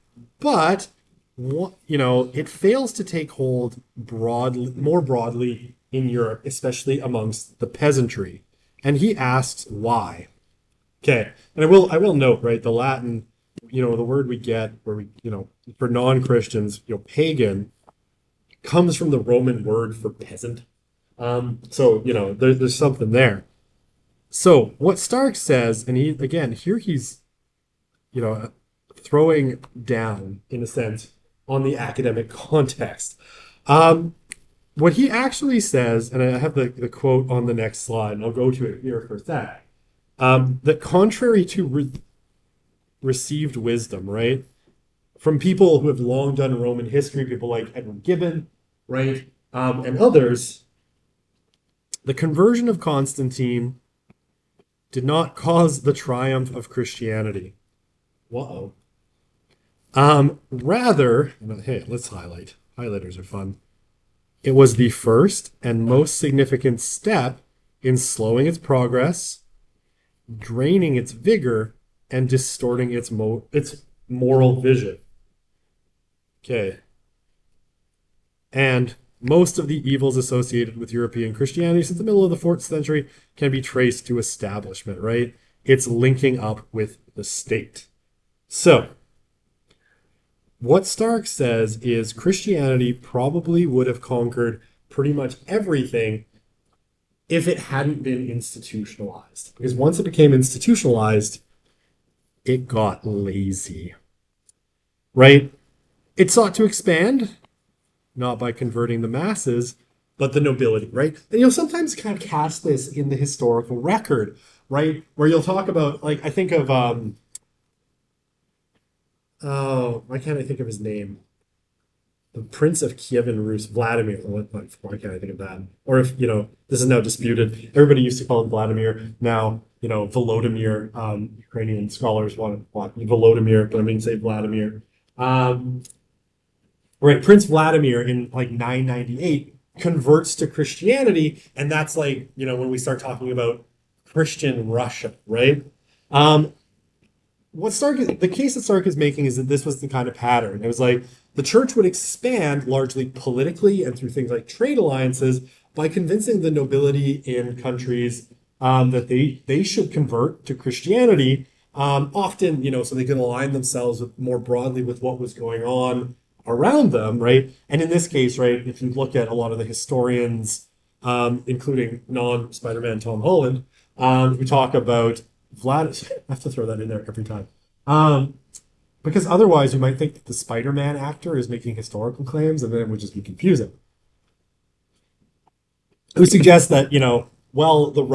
But it fails to take hold more broadly in Europe, especially amongst the peasantry. And he asks why. Okay, and I will note, right, the Latin, the word we get where for non-Christians, pagan, comes from the Roman word for peasant. So there's something there. So what Stark says, and he's throwing down in a sense on the academic context. What he actually says, and I have the quote on the next slide, and I'll go to it here for a sec, that contrary to received wisdom, right, from people who have long done Roman history, people like Edward Gibbon, right, and others, the conversion of Constantine did not cause the triumph of Christianity. Whoa. Rather, hey, let's highlight. Highlighters are fun. It was the first and most significant step in slowing its progress, draining its vigor, and distorting its moral vision. Okay. And most of the evils associated with European Christianity since the middle of the 4th century can be traced to establishment, right? It's linking up with the state. So, what Stark says is Christianity probably would have conquered pretty much everything if it hadn't been institutionalized. Because once it became institutionalized, it got lazy, right? It sought to expand, not by converting the masses, but the nobility, right? And you'll sometimes kind of cast this in the historical record, right? Where you'll talk about, like, I think of, why can't I think of his name? The Prince of Kievan Rus, Vladimir. Why can't I think of that? Or if, this is now disputed. Everybody used to call him Vladimir. Now, Volodymyr, Ukrainian scholars want Volodymyr, but I'm going to say Vladimir. Right, Prince Vladimir in like 998 converts to Christianity, and that's like, when we start talking about Christian Russia, right? The case that Stark is making is that this was the kind of pattern. It was like the church would expand largely politically and through things like trade alliances by convincing the nobility in countries that they should convert to Christianity, often, so they could align themselves more broadly with what was going on around them, right? And in this case, right, if you look at a lot of the historians, including non-Spider-Man Tom Holland, who talk about Vlad. I have to throw that in there every time. Because otherwise you might think that the Spider-Man actor is making historical claims, and then it would just be confusing. It would suggest that, the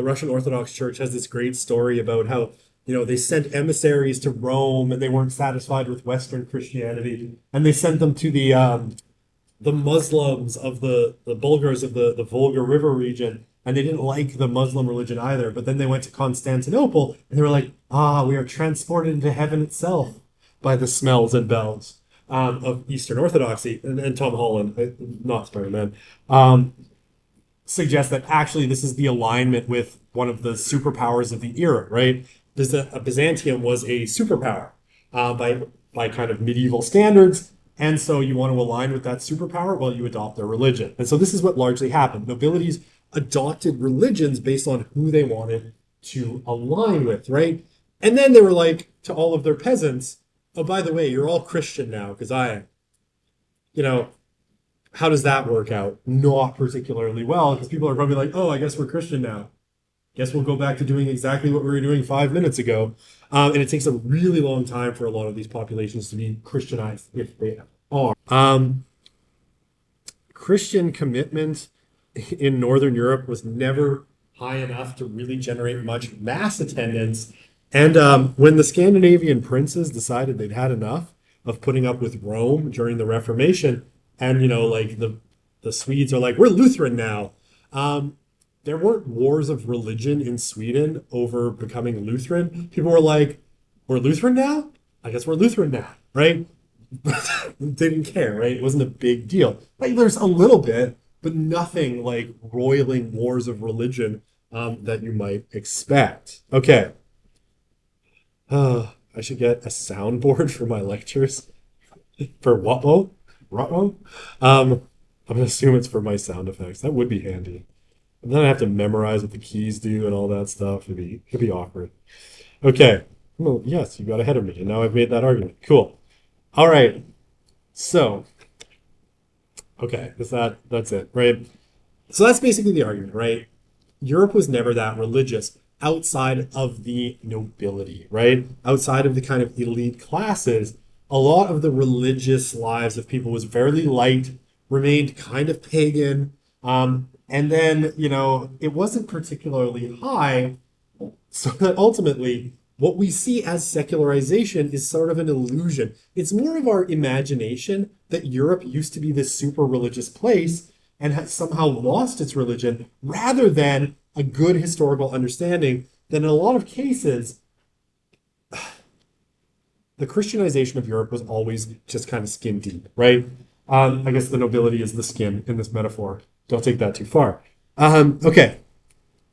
Russian Orthodox Church has this great story about how, they sent emissaries to Rome and they weren't satisfied with Western Christianity, and they sent them to the Muslims of the Bulgars of the Volga River region, and they didn't like the Muslim religion either. But then they went to Constantinople and they were like, we are transported into heaven itself by the smells and bells of Eastern Orthodoxy. And Tom Holland, not Spider-Man, suggests that actually this is the alignment with one of the superpowers of the era, right? Byzantium was a superpower by kind of medieval standards. And so you want to align with that superpower, well, you adopt their religion. And so this is what largely happened. Nobilities adopted religions based on who they wanted to align with, right? And then they were like to all of their peasants, oh, by the way, you're all Christian now because I am. You know, how does that work out? Not particularly well, because people are probably like, oh, I guess we're Christian now. Guess we'll go back to doing exactly what we were doing 5 minutes ago. And it takes a really long time for a lot of these populations to be Christianized, if they are. Christian commitment in Northern Europe was never high enough to really generate much mass attendance. And when the Scandinavian princes decided they'd had enough of putting up with Rome during the Reformation, and like the Swedes are like, we're Lutheran now. There weren't wars of religion in Sweden over becoming Lutheran. People were like, we're Lutheran now? I guess we're Lutheran now, right? Didn't care, right? It wasn't a big deal. Like there's a little bit, but nothing like roiling wars of religion that you might expect. Okay. I should get a soundboard for my lectures. For what? What? I'm gonna assume it's for my sound effects. That would be handy. And then I have to memorize what the keys do and all that stuff. It'd be awkward. Okay. Well, yes, you got ahead of me, and now I've made that argument. Cool. All right. So, okay, that's it, right? So that's basically the argument, right? Europe was never that religious outside of the nobility, right? Outside of the kind of elite classes, a lot of the religious lives of people was fairly light, remained kind of pagan, and then, it wasn't particularly high, so that ultimately what we see as secularization is sort of an illusion. It's more of our imagination that Europe used to be this super religious place and has somehow lost its religion rather than a good historical understanding that in a lot of cases, the Christianization of Europe was always just kind of skin deep, right? I guess the nobility is the skin in this metaphor. Don't take that too far. Okay,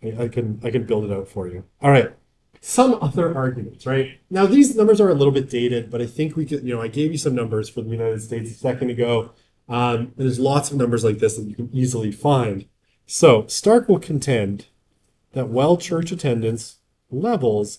I can build it out for you. All right. Some other arguments, right? Now, these numbers are a little bit dated, but I think we could, I gave you some numbers for the United States a second ago. And there's lots of numbers like this that you can easily find. So Stark will contend that while church attendance levels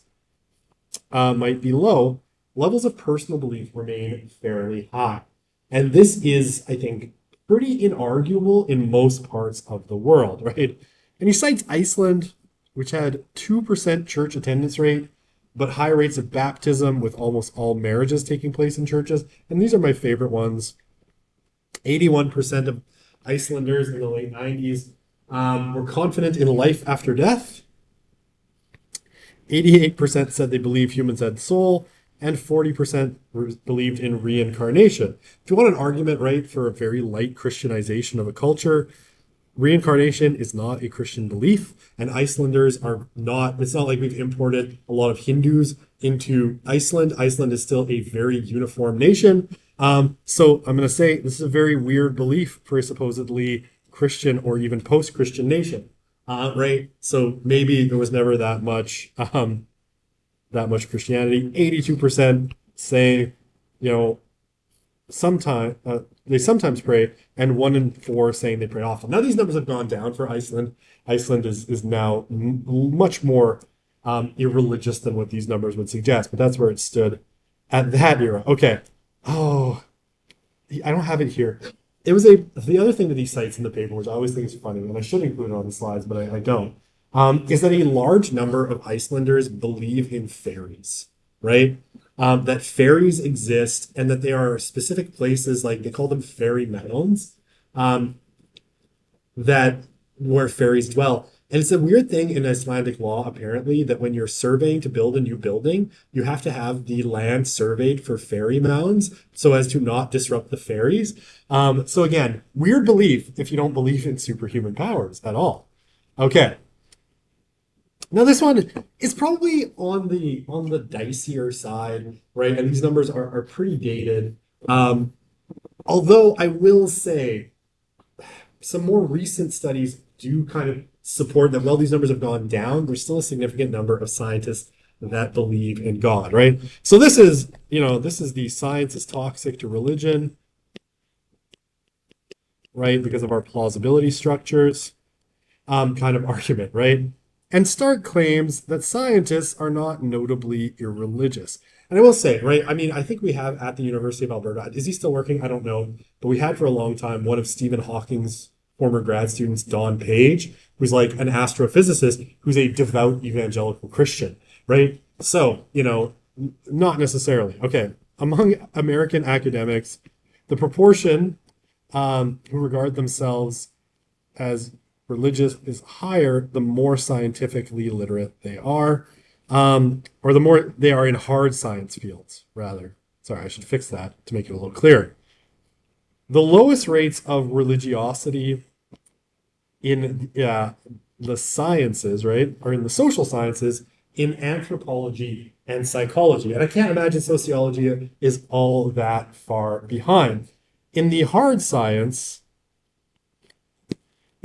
might be low, levels of personal belief remain fairly high. And this is, I think, pretty inarguable in most parts of the world, right? And he cites Iceland, which had 2% church attendance rate, but high rates of baptism with almost all marriages taking place in churches. And these are my favorite ones. 81% of Icelanders in the late 90s were confident in life after death. 88% said they believe humans had soul, and 40% believed in reincarnation. If you want an argument, right, for a very light Christianization of a culture, reincarnation is not a Christian belief, and Icelanders are not, it's not like we've imported a lot of Hindus into Iceland. Iceland is still a very uniform nation. So I'm going to say this is a very weird belief for a supposedly Christian or even post-Christian nation, right? So maybe there was never that much Christianity. 82% say, they sometimes pray, and 1 in 4 saying they pray often. Now these numbers have gone down for Iceland. Iceland is now much more irreligious than what these numbers would suggest, but that's where it stood at that era. Okay. Oh, I don't have it here. The other thing that he cites in the paper, which I always think is funny, and I should include it on the slides, but I don't, is that a large number of Icelanders believe in fairies, right? That fairies exist and that they are specific places, like they call them fairy mounds, that where fairies dwell. And it's a weird thing in Icelandic law, apparently, that when you're surveying to build a new building, you have to have the land surveyed for fairy mounds so as to not disrupt the fairies. So again, weird belief if you don't believe in superhuman powers at all. Okay. Now this one is probably on the dicier side, right? And these numbers are pretty dated. Although I will say some more recent studies do kind of support that while these numbers have gone down, there's still a significant number of scientists that believe in God, right? So this is the science is toxic to religion, right? Because of our plausibility structures. kind of argument, right? And Stark claims that scientists are not notably irreligious. And I will say, right, I mean, I think we have at the University of Alberta, is he still working? I don't know. But we had for a long time one of Stephen Hawking's former grad students, Don Page, who's like an astrophysicist who's a devout evangelical Christian, right? So, not necessarily. Okay. Among American academics, the proportion who regard themselves as religious is higher, the more scientifically literate they are, or the more they are in hard science fields, rather. Sorry, I should fix that to make it a little clearer. The lowest rates of religiosity in the sciences, right, or in the social sciences, in anthropology and psychology. And I can't imagine sociology is all that far behind. In the hard science,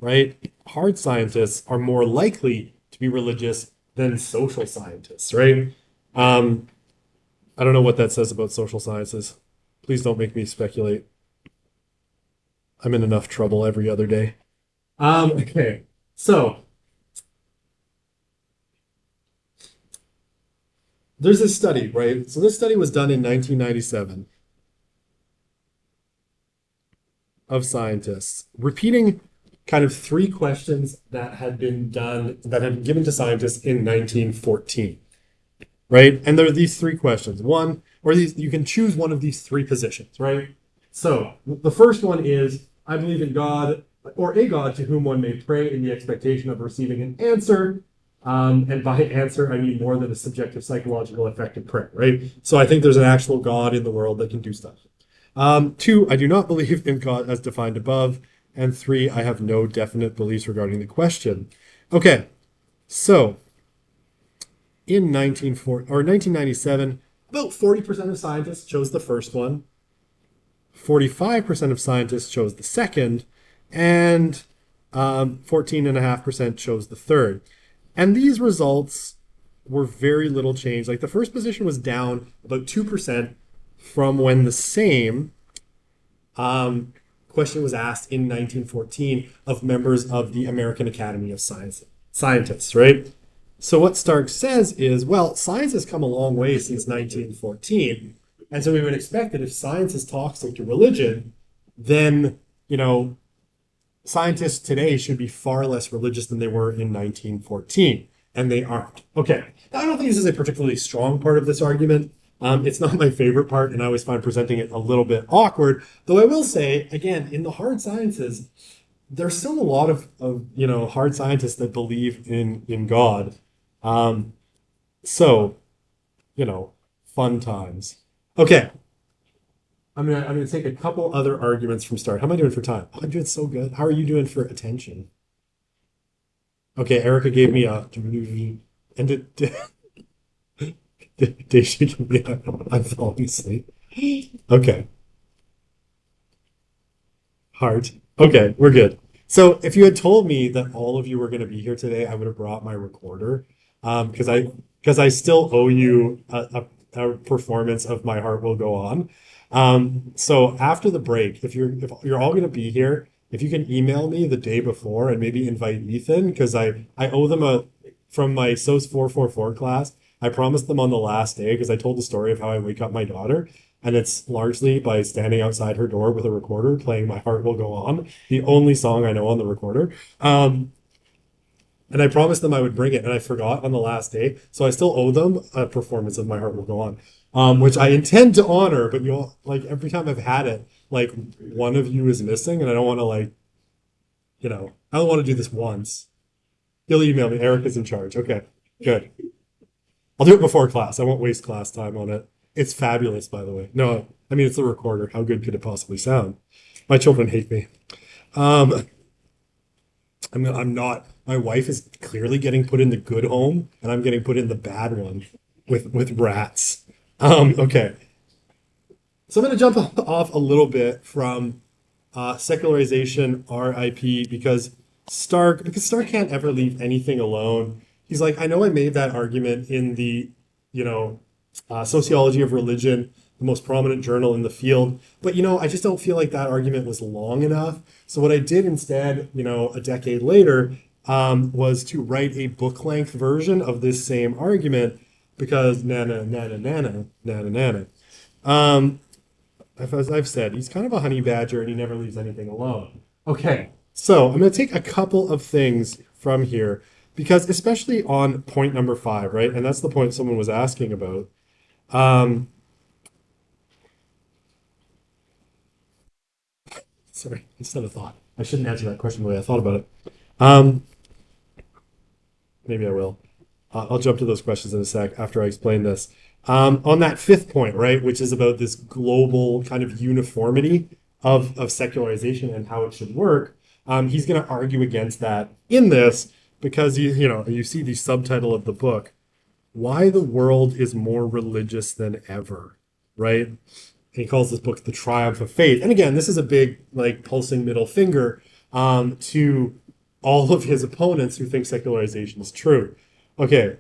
right, hard scientists are more likely to be religious than social scientists, right? I don't know what that says about social sciences. Please don't make me speculate. I'm in enough trouble every other day. Okay, so there's this study, right? So this study was done in 1997 of scientists, repeating kind of three questions that had been given to scientists in 1914, right? And there are these three questions. One, or these, you can choose one of these three positions, right? So the first one is, I believe in God, or a God to whom one may pray in the expectation of receiving an answer. And by answer, I mean more than a subjective psychological effect of prayer, right? So I think there's an actual God in the world that can do stuff. Two, I do not believe in God as defined above. And three, I have no definite beliefs regarding the question. Okay, so in 1997, about 40% of scientists chose the first one, 45% of scientists chose the second, and 14.5% chose the third. And these results were very little changed. Like the first position was down about 2% from when the same question was asked in 1914 of members of the American Academy of Scientists, right? So what Stark says is, well, science has come a long way since 1914. And so we would expect that if science is toxic to religion, then, scientists today should be far less religious than they were in 1914. And they aren't. Okay. Now, I don't think this is a particularly strong part of this argument. It's not my favorite part, and I always find presenting it a little bit awkward. Though I will say, again, in the hard sciences, there's still a lot of hard scientists that believe in God. So, fun times. Okay. I'm gonna take a couple other arguments from start. How am I doing for time? Oh, I'm doing so good. How are you doing for attention? Okay, Erica gave me a and did she give me a I'm falling asleep. Okay. Heart. Okay, we're good. So if you had told me that all of you were going to be here today, I would have brought my recorder, because I still owe you a performance of My Heart Will Go On. So after the break, if you're all going to be here, if you can email me the day before and maybe invite Ethan, because I owe them from my SOS 444 class. I promised them on the last day because I told the story of how I wake up my daughter. And it's largely by standing outside her door with a recorder playing My Heart Will Go On, the only song I know on the recorder. And I promised them I would bring it, and I forgot on the last day. So I still owe them a performance of My Heart Will Go On, which I intend to honor. But like every time I've had it, like one of you is missing, and I don't want to I don't want to do this once. You'll email me. Eric is in charge. Okay, good. I'll do it before class. I won't waste class time on it. It's fabulous, by the way. No, I mean, it's a recorder. How good could it possibly sound? My children hate me. Um, I'm not. My wife is clearly getting put in the good home, and I'm getting put in the bad one with rats. Okay. So I'm going to jump off a little bit from secularization, RIP, because Stark can't ever leave anything alone. He's like, I know I made that argument in the, Sociology of Religion, the most prominent journal in the field, but I just don't feel like that argument was long enough. So what I did instead, a decade later, was to write a book-length version of this same argument because nana nana nana nana nana. Um, as I've said, he's kind of a honey badger and he never leaves anything alone. Okay, so I'm going to take a couple of things from here because, especially on point number five, right? And that's the point someone was asking about. Um, sorry, I just had a thought. I shouldn't answer that question the way I thought about it. Um, maybe I will. I'll jump to those questions in a sec after I explain this. On that fifth point, right, which is about this global kind of uniformity of secularization and how it should work, he's going to argue against that in this because you see the subtitle of the book, "Why the World is More Religious Than Ever," right? And he calls this book "The Triumph of Faith." And again, this is a big like pulsing middle finger to all of his opponents who think secularization is true. Okay,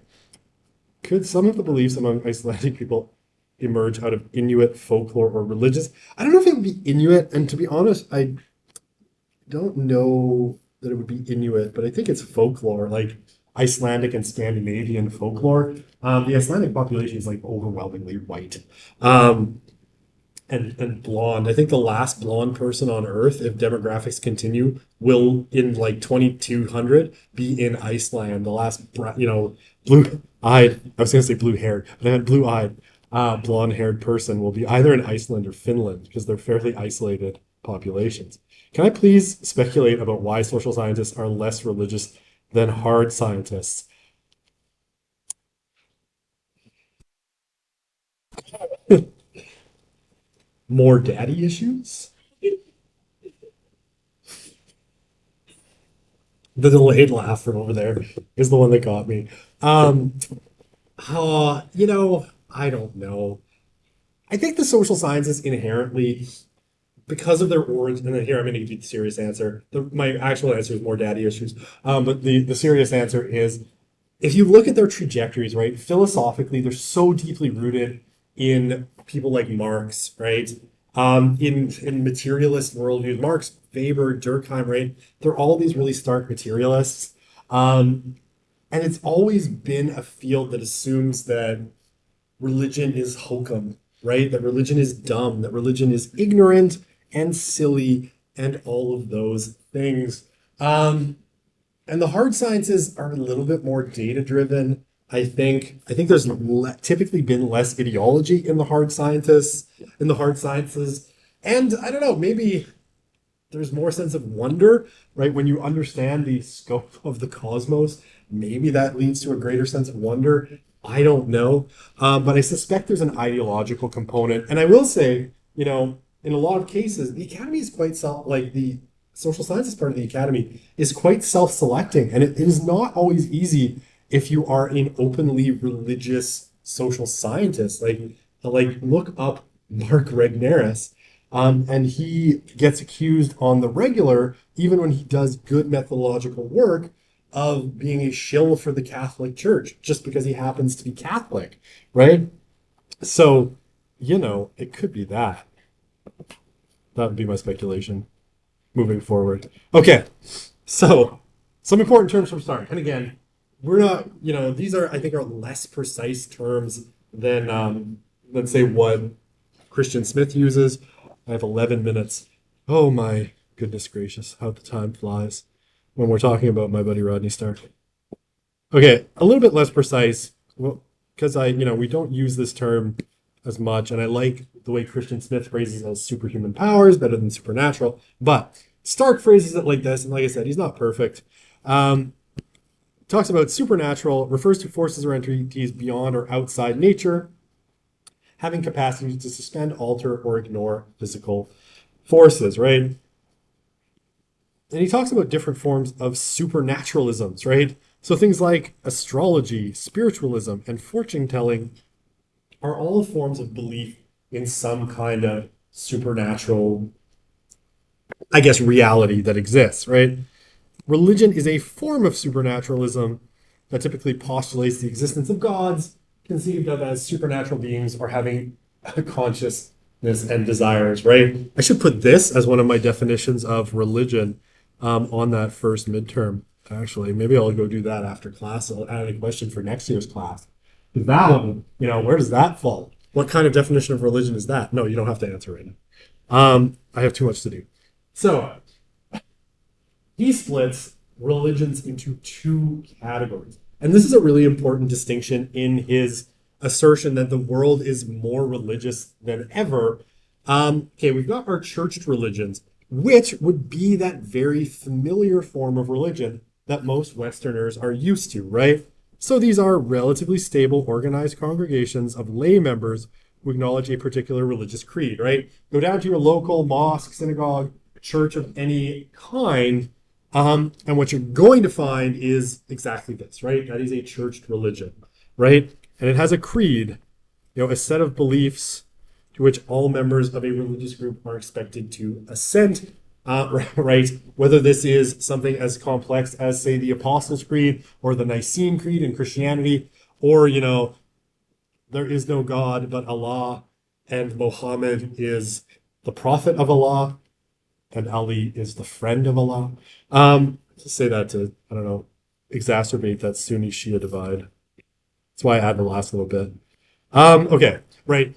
could some of the beliefs among Icelandic people emerge out of Inuit folklore or religious? I don't know if it would be Inuit, and to be honest, I don't know that it would be Inuit, but I think it's folklore, like Icelandic and Scandinavian folklore. The Icelandic population is like overwhelmingly white. Um, and blonde. I think the last blonde person on Earth, if demographics continue, will in like 2200 be in Iceland. The last, blue-eyed, I was going to say blue-haired, but I meant blue-eyed, blonde-haired person will be either in Iceland or Finland because they're fairly isolated populations. Can I please speculate about why social scientists are less religious than hard scientists? More daddy issues? The delayed laugh from over there is the one that got me. Um, I don't know. I think the social sciences inherently, because of their origin, and here I'm going to give you the serious answer. My actual answer is more daddy issues. But the serious answer is if you look at their trajectories, right, philosophically, they're so deeply rooted in people like Marx, right? In materialist worldviews, Marx, Weber, Durkheim, right? They're all these really stark materialists. Um, and it's always been a field that assumes that religion is hokum, right? That religion is dumb, that religion is ignorant and silly and all of those things. Um, and the hard sciences are a little bit more data driven. I think there's typically been less ideology in the hard sciences. And I don't know, maybe there's more sense of wonder, right? When you understand the scope of the cosmos, maybe that leads to a greater sense of wonder. I don't know. But I suspect there's an ideological component. And I will say, in a lot of cases, the academy is quite like the social sciences part of the academy is quite self-selecting. And it is not always easy if you are an openly religious social scientist. Like look up Mark Regnerus and he gets accused on the regular, even when he does good methodological work, of being a shill for the Catholic Church just because he happens to be Catholic, right? So, it could be that. That would be my speculation moving forward. Okay, so some important terms from start. And again, we're not, these are, I think, are less precise terms than, let's say, what Christian Smith uses. I have 11 minutes. Oh my goodness gracious, how the time flies when we're talking about my buddy Rodney Stark. Okay, a little bit less precise, well, because we don't use this term as much, and I like the way Christian Smith phrases it as superhuman powers better than supernatural. But Stark phrases it like this, and like I said, he's not perfect. Um, Talks about supernatural, refers to forces or entities beyond or outside nature, having capacity to suspend, alter, or ignore physical forces, right? And he talks about different forms of supernaturalisms, right? So things like astrology, spiritualism, and fortune telling are all forms of belief in some kind of supernatural, I guess, reality that exists, right? Religion is a form of supernaturalism that typically postulates the existence of gods, conceived of as supernatural beings or having a consciousness and desires, right? I should put this as one of my definitions of religion on that first midterm. Actually, maybe I'll go do that after class. I'll add a question for next year's class. That one, where does that fall? What kind of definition of religion is that? No, you don't have to answer right now. I have too much to do. So he splits religions into two categories. And this is a really important distinction in his assertion that the world is more religious than ever. Okay, we've got our churched religions, which would be that very familiar form of religion that most Westerners are used to, right? So these are relatively stable, organized congregations of lay members who acknowledge a particular religious creed, right? Go down to your local mosque, synagogue, church of any kind, and what you're going to find is exactly this, right? That is a churched religion, right? And it has a creed, a set of beliefs to which all members of a religious group are expected to assent, right? Whether this is something as complex as, say, the Apostles' Creed or the Nicene Creed in Christianity, or, there is no God but Allah, and Muhammad is the prophet of Allah, and Ali is the friend of Allah. Say that to, I don't know, exacerbate that Sunni Shia divide. That's why I add the last little bit. Okay, right.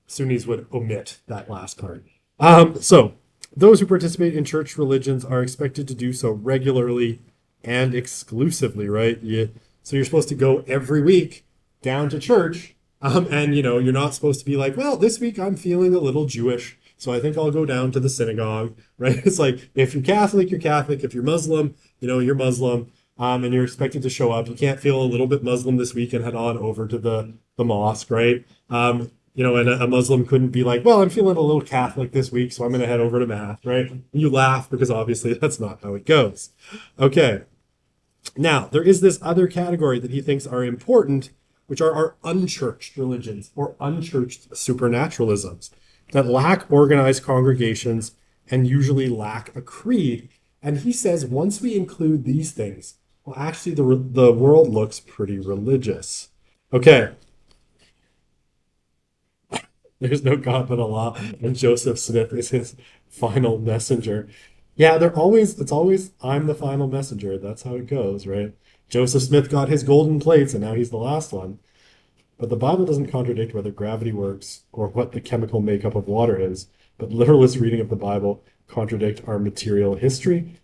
Sunnis would omit that last part. So those who participate in church religions are expected to do so regularly and exclusively, right? So you're supposed to go every week down to church, and you're not supposed to be like, well, this week I'm feeling a little Jewish, so I think I'll go down to the synagogue, right? It's like, if you're Catholic, you're Catholic. If you're Muslim, you're Muslim, and you're expected to show up. You can't feel a little bit Muslim this week and head on over to the mosque, right? And a Muslim couldn't be like, well, I'm feeling a little Catholic this week, so I'm going to head over to Mass, right? And you laugh because obviously that's not how it goes. Okay. Now, there is this other category that he thinks are important, which are our unchurched religions or unchurched supernaturalisms that lack organized congregations and usually lack a creed. And he says once we include these things, well, actually, the world looks pretty religious. Okay. There's no God but Allah, and Joseph Smith is his final messenger. Yeah, it's always, I'm the final messenger. That's how it goes, right? Joseph Smith got his golden plates, and now he's the last one. But the Bible doesn't contradict whether gravity works or what the chemical makeup of water is. But literalist reading of the Bible contradict our material history.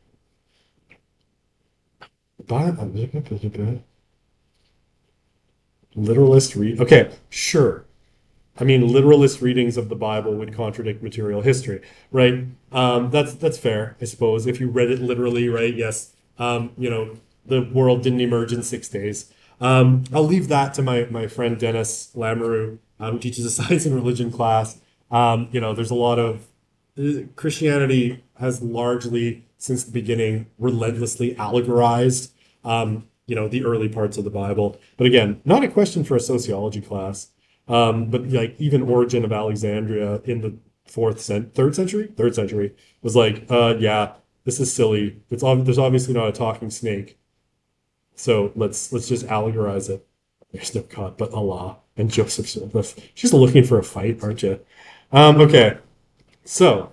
Literalist read. Okay, sure. I mean, literalist readings of the Bible would contradict material history, right? That's fair, I suppose. If you read it literally, right? Yes. The world didn't emerge in 6 days. I'll leave that to my friend Dennis Lamoureux, who teaches a science and religion class. There's a lot of Christianity has largely, since the beginning, relentlessly allegorized, the early parts of the Bible. But again, not a question for a sociology class. But like even Origin of Alexandria in the third century was like, yeah, this is silly. There's obviously not a talking snake. So let's just allegorize it. There's no God but Allah and Joseph Smith. She's looking for a fight, aren't you? Okay. So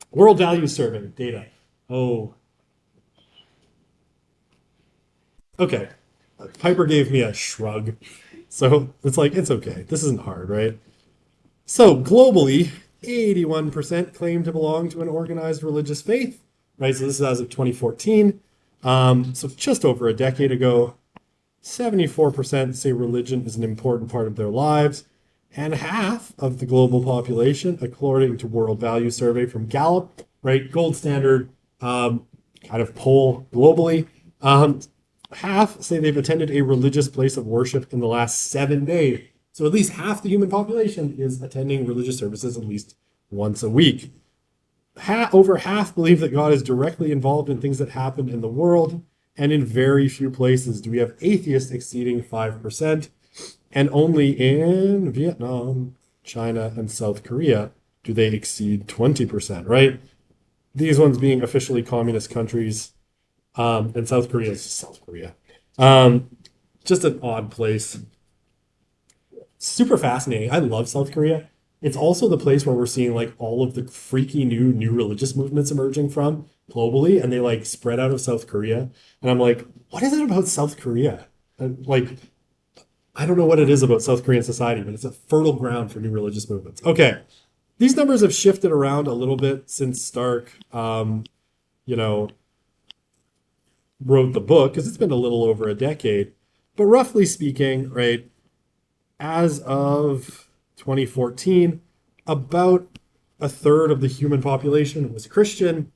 World Values Survey data. Oh, okay. Piper gave me a shrug. So it's like, it's okay. This isn't hard, right? So globally, 81% claim to belong to an organized religious faith, right? So this is as of 2014. So just over a decade ago, 74% say religion is an important part of their lives, and half of the global population, according to World Value Survey from Gallup, right, gold standard kind of poll globally, half say they've attended a religious place of worship in the last 7 days. So at least half the human population is attending religious services at least once a week. Over half believe that God is directly involved in things that happen in the world, and in very few places do we have atheists exceeding 5%, and only in Vietnam, China, and South Korea do they exceed 20%, right? These ones being officially communist countries, and South Korea is South Korea. Just an odd place. Super fascinating. I love South Korea. It's also the place where we're seeing like all of the freaky new religious movements emerging from. globally, and they like spread out of South Korea. And I'm like, what is it about South Korea? Like, I don't know what it is about South Korean society, but it's a fertile ground for new religious movements. Okay, these numbers have shifted around a little bit since Stark, you know, wrote the book because it's been a little over a decade. But roughly speaking, right, as of 2014, about a third of the human population was Christian,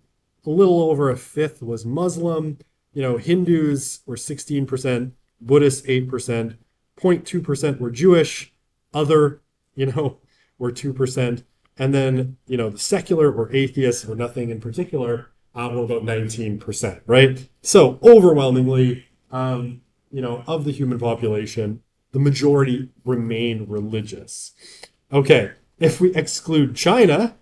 a little over a fifth was Muslim. Hindus were 16%, Buddhists 8%, 0.2% were Jewish, other, were 2%. And then, the secular or atheists or nothing in particular were about 19%, right? So overwhelmingly, of the human population, the majority remain religious. Okay, if we exclude China,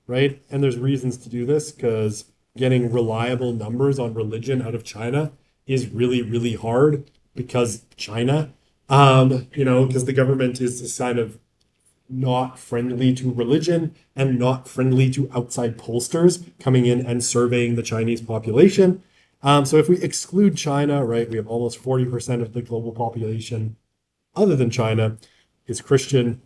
right, and there's reasons to do this because getting reliable numbers on religion out of China is really, really hard because China, because the government is this kind of not friendly to religion and not friendly to outside pollsters coming in and surveying the Chinese population. So if we exclude China, right, we have almost 40% of the global population other than China is Christian,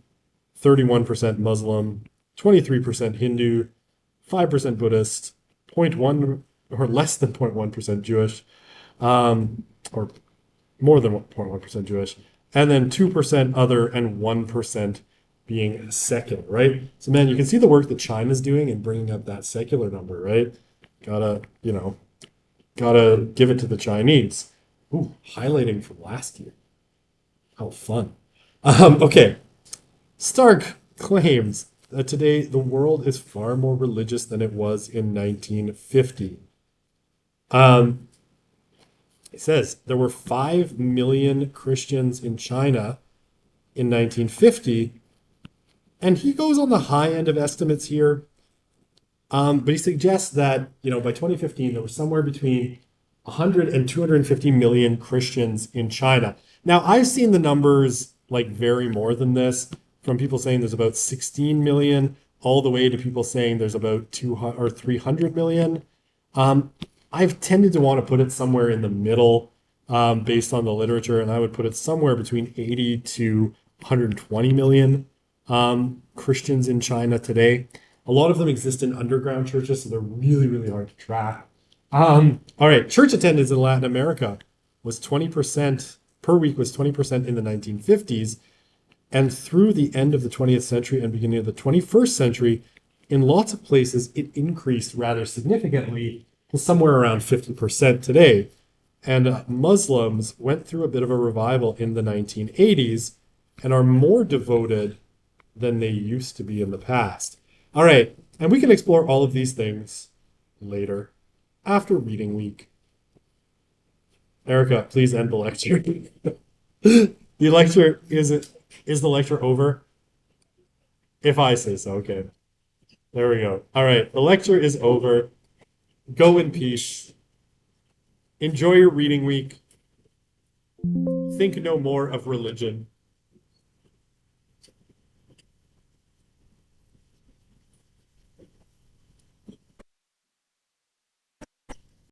31% Muslim, 23% Hindu, 5% Buddhist, zero point 0.1 or less than 0.1% Jewish, or more than 0.1% Jewish, and then 2% other and 1% being secular, right? So man, you can see the work that China's doing in bringing up that secular number, right? Gotta give it to the Chinese. Ooh, highlighting from last year. How fun. Okay. Stark claims that today the world is far more religious than it was in 1950. Um, it says there were 5 million Christians in China in 1950, and he goes on the high end of estimates here. But he suggests that, by 2015, there was somewhere between 100 and 250 million Christians in China. Now, I've seen the numbers like vary more than this, from people saying there's about 16 million, all the way to people saying there's about 200 or 300 million. I've tended to want to put it somewhere in the middle, based on the literature, and I would put it somewhere between 80 to 120 million Christians in China today. A lot of them exist in underground churches, so they're really, really hard to track. All right, church attendance in Latin America was 20% per week, was 20% in the 1950s. And through the end of the 20th century and beginning of the 21st century, in lots of places, it increased rather significantly to somewhere around 50% today. And Muslims went through a bit of a revival in the 1980s and are more devoted than they used to be in the past. All right, and we can explore all of these things later after reading week. Erica, please end the lecture. The lecture is the lecture over? If I say so, okay. There we go. All right, the lecture is over. Go in peace. Enjoy your reading week. Think no more of religion.